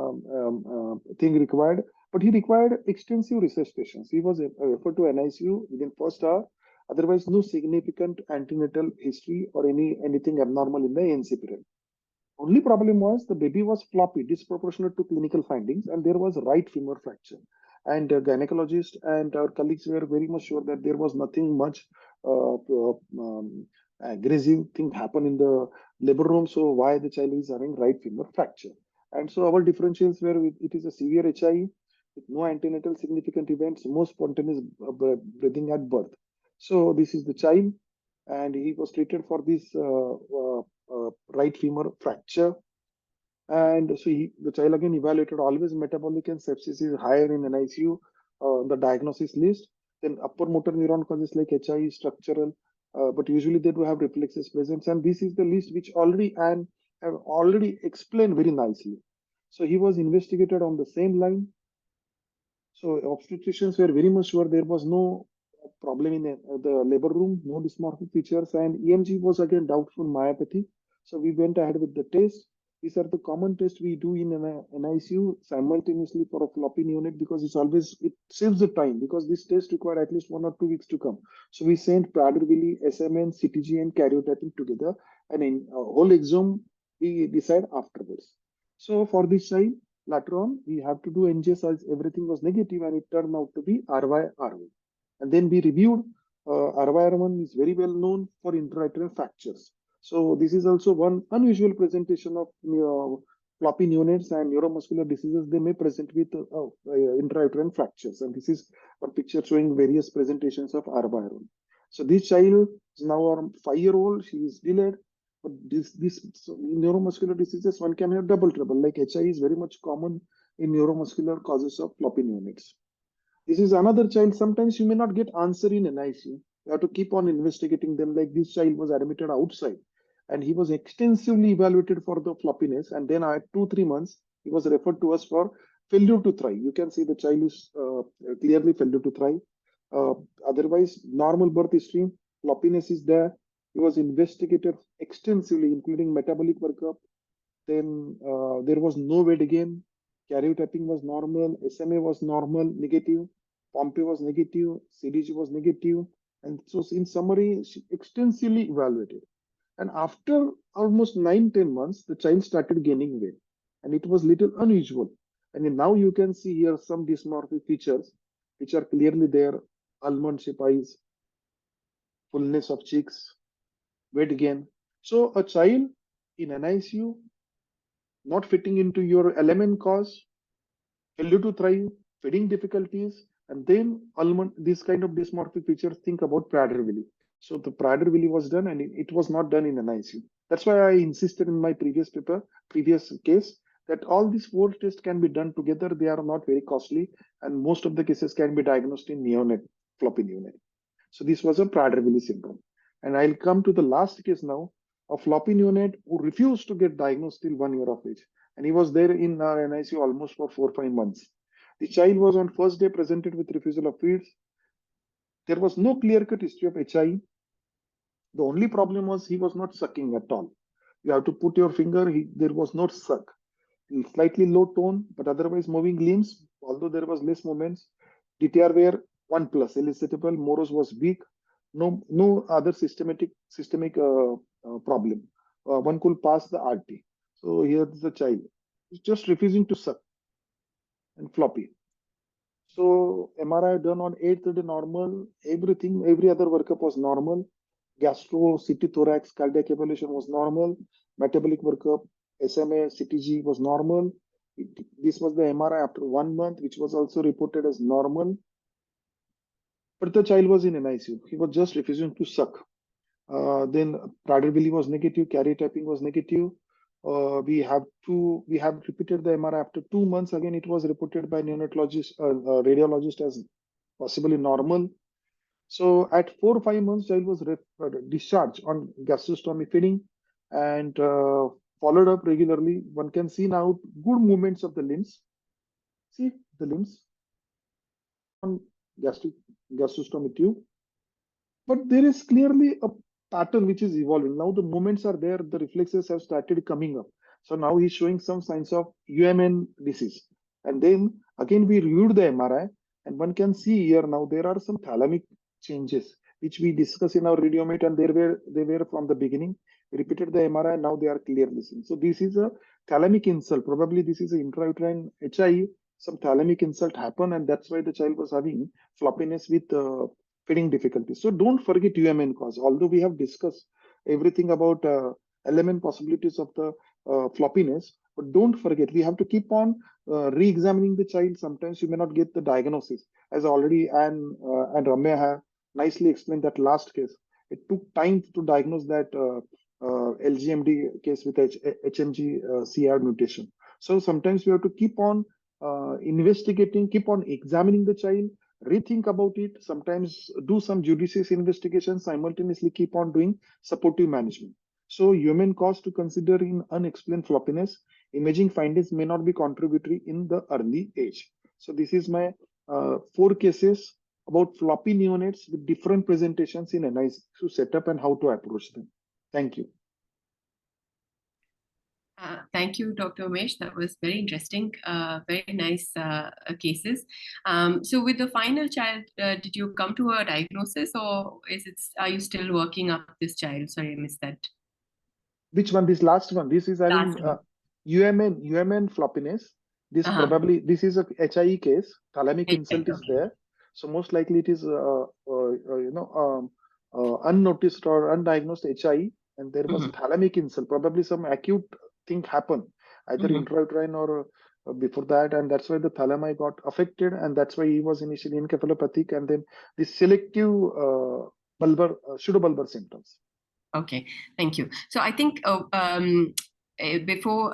[SPEAKER 1] thing required. But he required extensive resuscitations. He was referred to NICU within first hour. Otherwise, no significant antenatal history or anything abnormal in the ANC period. Only problem was the baby was floppy, disproportionate to clinical findings, and there was right femur fracture. And gynecologist and our colleagues were very much sure that there was nothing much aggressive thing happen in the labor room. So why the child is having right femur fracture? And so our differentials were it is a severe HI with no antenatal significant events, most spontaneous breathing at birth. So this is the child, and he was treated for this right femur fracture. And so the child again evaluated, always metabolic and sepsis is higher in NICU, the diagnosis list. Then upper motor neuron causes like HI structural, but usually they do have reflexes present. And this is the list which already Anne have already explained very nicely. So he was investigated on the same line. So obstetricians were very much sure there was no problem in the labor room, no dysmorphic features, and EMG was again doubtful myopathy. So we went ahead with the test. These are the common tests we do in an NICU simultaneously for a floppy neonate, because it saves the time, because this test required at least 1 or 2 weeks to come. So we sent Prader-Willi, SMN, CTG, and karyotyping together, and in whole exome we decide afterwards. So for this child, later on we have to do NGS as everything was negative, and it turned out to be RYR1. And then we reviewed RYR1 is very well known for intrauterine fractures. So this is also one unusual presentation of floppy neonates and neuromuscular diseases. They may present with intrauterine fractures, and this is a picture showing various presentations of RYR1. So this child is now around 5-year-old. She is delayed, but this neuromuscular diseases, one can have double trouble. Like HI is very much common in neuromuscular causes of floppy neonates. This is another child. Sometimes you may not get answer in NICU. You have to keep on investigating them. Like this child was admitted outside, and he was extensively evaluated for the floppiness. And then at 2-3 months, he was referred to us for failure to thrive. You can see the child is clearly failure to thrive. Otherwise, normal birth history, floppiness is there. He was investigated extensively, including metabolic workup. Then there was no weight gain. Karyotyping was normal. SMA was normal, negative. Pompe was negative. CDG was negative. And so in summary, she extensively evaluated. And after almost 9-10 months, the child started gaining weight. And it was little unusual. And now you can see here some dysmorphic features, which are clearly there. Almond-shaped eyes, fullness of cheeks, weight gain. So a child in NICU not fitting into your element cause, failure to thrive, feeding difficulties, and then this kind of dysmorphic features, think about Prader-Willi. So the Prader-Willi was done, and it was not done in NICU. That's why I insisted in my previous case, that all these 4 tests can be done together. They are not very costly, and most of the cases can be diagnosed in neonate, floppy neonate. So this was a Prader-Willi syndrome. And I'll come to the last case now, a floppy neonate who refused to get diagnosed till 1 year of age. And he was there in our NICU almost for 4-5 months. The child was on first day presented with refusal of feeds. There was no clear-cut history of HI. The only problem was he was not sucking at all. You have to put your finger, there was no suck. Slightly low tone, but otherwise moving limbs, although there was less movements. DTR were 1+, elicitable. Morose was weak. No other systemic problem. One could pass the RT. So here's the child. He's just refusing to suck and floppy. So MRI done on 8th day normal. Every other workup was normal. Gastro, CT thorax, cardiac evaluation was normal. Metabolic workup, SMA, CTG was normal. This was the MRI after 1 month, which was also reported as normal. But the child was in NICU. He was just refusing to suck. Then Prader-Willi was negative, karyotyping was negative. We have repeated the MRI after 2 months. Again, it was reported by neonatologist, radiologist as possibly normal. So at 4 or 5 months, child was discharged on gastrostomy feeding and followed up regularly. One can see now good movements of the limbs. See the limbs on gastrostomy tube. But there is clearly a pattern which is evolving. Now the movements are there, the reflexes have started coming up. So now he's showing some signs of UMN disease. And then again, we reviewed the MRI, and one can see here now there are some thalamic changes which we discussed in our radiomet, and they were from the beginning. We repeated the MRI, now they are clearly seen. So this is a thalamic insult. Probably this is an intrauterine HI. Some thalamic insult happened, and that's why the child was having floppiness with feeding difficulties. So don't forget UMN cause. Although we have discussed everything about element possibilities of the floppiness, but don't forget we have to keep on re-examining the child. Sometimes you may not get the diagnosis, as already Anne and Ramya have nicely explained that last case. It took time to diagnose that LGMD case with HMG CR mutation. So sometimes we have to keep on investigating, keep on examining the child, rethink about it, sometimes do some judicious investigation, simultaneously keep on doing supportive management. So human cause to consider in unexplained floppiness, imaging findings may not be contributory in the early age. So this is my 4 cases about floppy neonates with different presentations in NICU setup and how to approach them. Thank you.
[SPEAKER 3] Thank you, Dr. Umesh. That was very interesting, very nice cases. So with the final child, did you come to a diagnosis, or are you still working up this child? Sorry, I missed that.
[SPEAKER 1] Which one? This last one. This is having UMN floppiness. This probably, this is a HIE case. Thalamic insult is there. So most likely it is unnoticed or undiagnosed HIE, and there was thalamic insult. Probably some acute thing happened, either intrauterine or before that, and that's why the thalami got affected, and that's why he was initially encephalopathic, and then the selective pseudobulbar symptoms.
[SPEAKER 3] Okay, thank you. So I think before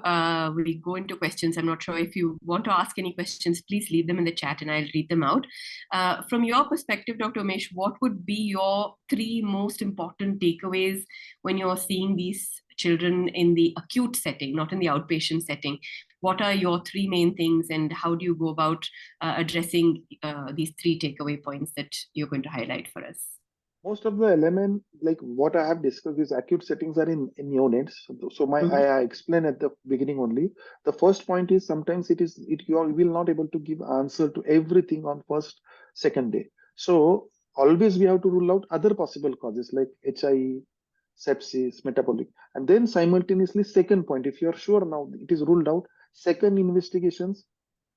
[SPEAKER 3] we go into questions, I'm not sure if you want to ask any questions, please leave them in the chat and I'll read them out. From your perspective, Dr. Umesh, what would be your 3 most important takeaways when you're seeing these children in the acute setting, not in the outpatient setting? What are your 3 main things, and how do you go about addressing these 3 takeaway points that you're going to highlight for us?
[SPEAKER 1] Most of the element, like what I have discussed, these acute settings are in neonates. So I explained at the beginning only. The first point is sometimes you will not able to give answer to everything on first, second day. So always we have to rule out other possible causes like HIE, sepsis, metabolic, and then simultaneously second point, if you are sure now it is ruled out, second investigations,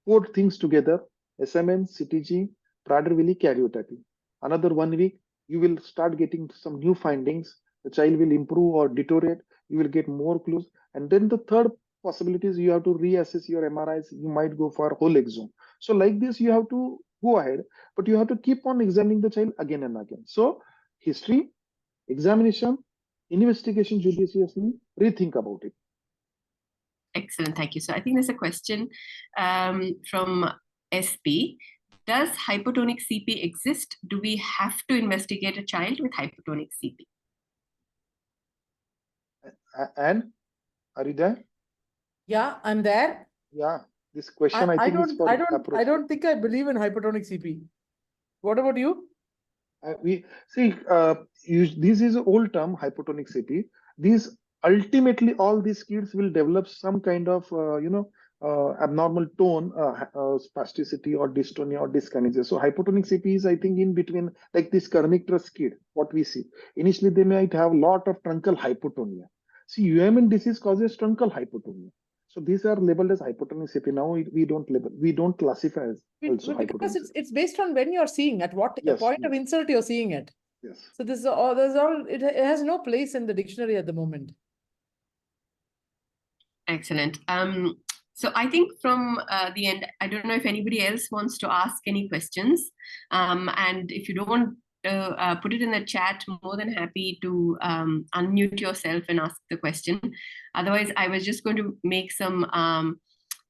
[SPEAKER 1] 4 things together: SMN, CTG, Prader-Willi, karyotyping. Another 1 week, you will start getting some new findings. The child will improve or deteriorate. You will get more clues. And then the third possibility is you have to reassess your MRIs. You might go for whole exome. So like this, you have to go ahead, but you have to keep on examining the child again and again. So history, examination, investigation judiciously, rethink about it.
[SPEAKER 3] Excellent, thank you. So I think there's a question from SP. Does hypotonic CP exist? Do we have to investigate a child with hypotonic CP?
[SPEAKER 1] Anne, are you there?
[SPEAKER 2] Yeah, I'm there.
[SPEAKER 1] Yeah, this question I think is for
[SPEAKER 2] I don't think I believe in hypotonic CP. What about you?
[SPEAKER 1] We see this is an old term, hypotonic CP. These ultimately all these kids will develop some kind of abnormal tone, spasticity or dystonia or dyskinesia. So hypotonic CP is, I think, in between, like this kernicterus kid, what we see. Initially, they might have a lot of truncal hypotonia. See, UMN disease causes truncal hypotonia. So these are labeled as hypotonic CP. Now we don't classify as also
[SPEAKER 2] because
[SPEAKER 1] hypotonic.
[SPEAKER 2] it's based on when you're seeing, at what point of insult you're seeing it.
[SPEAKER 1] Yes.
[SPEAKER 2] So this is it has no place in the dictionary at the moment.
[SPEAKER 3] Excellent. So I think from the end, I don't know if anybody else wants to ask any questions. And if you don't put it in the chat, more than happy to unmute yourself and ask the question. Otherwise, I was just going to make some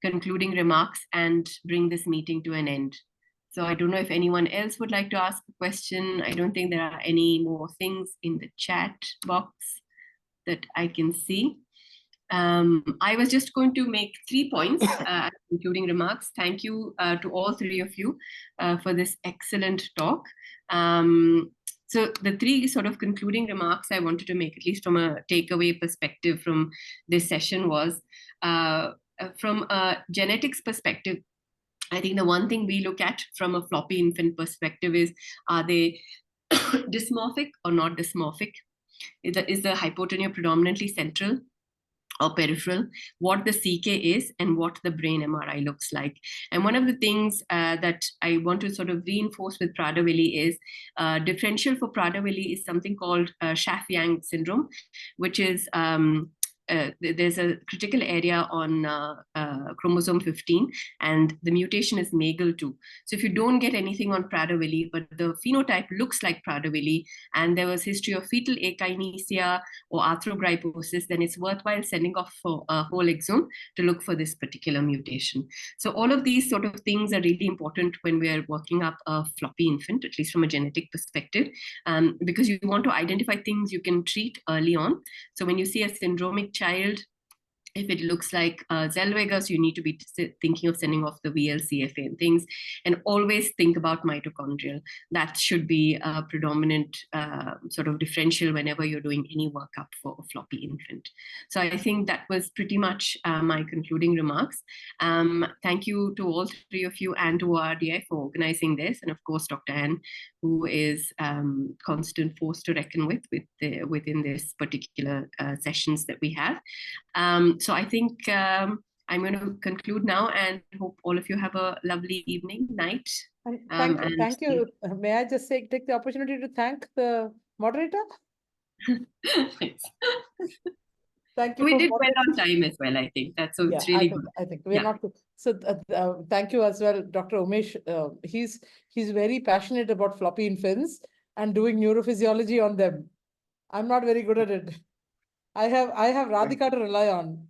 [SPEAKER 3] concluding remarks and bring this meeting to an end. So I don't know if anyone else would like to ask a question. I don't think there are any more things in the chat box that I can see. I was just going to make 3 points, including remarks. Thank you to all 3 of you for this excellent talk. So the 3 sort of concluding remarks I wanted to make, at least from a takeaway perspective from this session, was from a genetics perspective. I think the one thing we look at from a floppy infant perspective is, are they dysmorphic or not dysmorphic? Is the hypotonia predominantly central or peripheral, what the CK is, and what the brain MRI looks like. And one of the things that I want to sort of reinforce with Prader-Willi is differential for Prader-Willi is something called Schaff-Yang syndrome, which is there's a critical area on chromosome 15, and the mutation is MAGEL2. So if you don't get anything on Prader-Willi, but the phenotype looks like Prader-Willi, and there was history of fetal akinesia or arthrogryposis, then it's worthwhile sending off for a whole exome to look for this particular mutation. So all of these sort of things are really important when we are working up a floppy infant, at least from a genetic perspective, because you want to identify things you can treat early on. So when you see a syndromic child, if it looks like Zellweger's, you need to be thinking of sending off the VLCFA and things, and always think about mitochondrial. That should be a predominant sort of differential whenever you're doing any workup for a floppy infant. So I think that was pretty much my concluding remarks. Thank you to all 3 of you and to ORDI for organizing this, and of course Dr. Anne, who is constant force to reckon with within this particular sessions that we have. So I think I'm going to conclude now, and hope all of you have a lovely evening, night.
[SPEAKER 2] Thank you. May I just take the opportunity to thank the moderator?
[SPEAKER 3] Thanks.
[SPEAKER 2] Thank you.
[SPEAKER 3] We did well on time as well, I think. That's so it's really good.
[SPEAKER 2] I think we're not. So thank you as well, Dr. Umesh. He's very passionate about floppy infants and doing neurophysiology on them. I'm not very good at it. I have Radhika to rely on,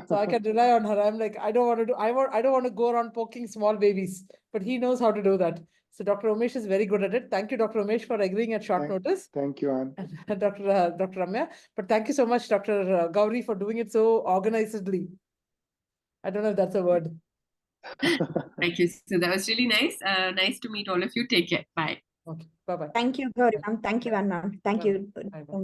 [SPEAKER 2] so I can rely on her. I'm like, I don't want to go around poking small babies, but he knows how to do that. So Dr. Umesh is very good at it. Thank you, Dr. Umesh, for agreeing at short notice.
[SPEAKER 1] Thank you, Anne.
[SPEAKER 2] And Dr. Ramya. But thank you so much, Dr. Gauri, for doing it so organizedly. I don't know if that's a word.
[SPEAKER 3] Thank you. So that was really nice. Nice to meet all of you. Take care. Bye.
[SPEAKER 2] Okay. Bye-bye.
[SPEAKER 4] Thank you, Gauri ma'am. Thank you, Anne ma'am. Thank you.
[SPEAKER 2] Bye-bye.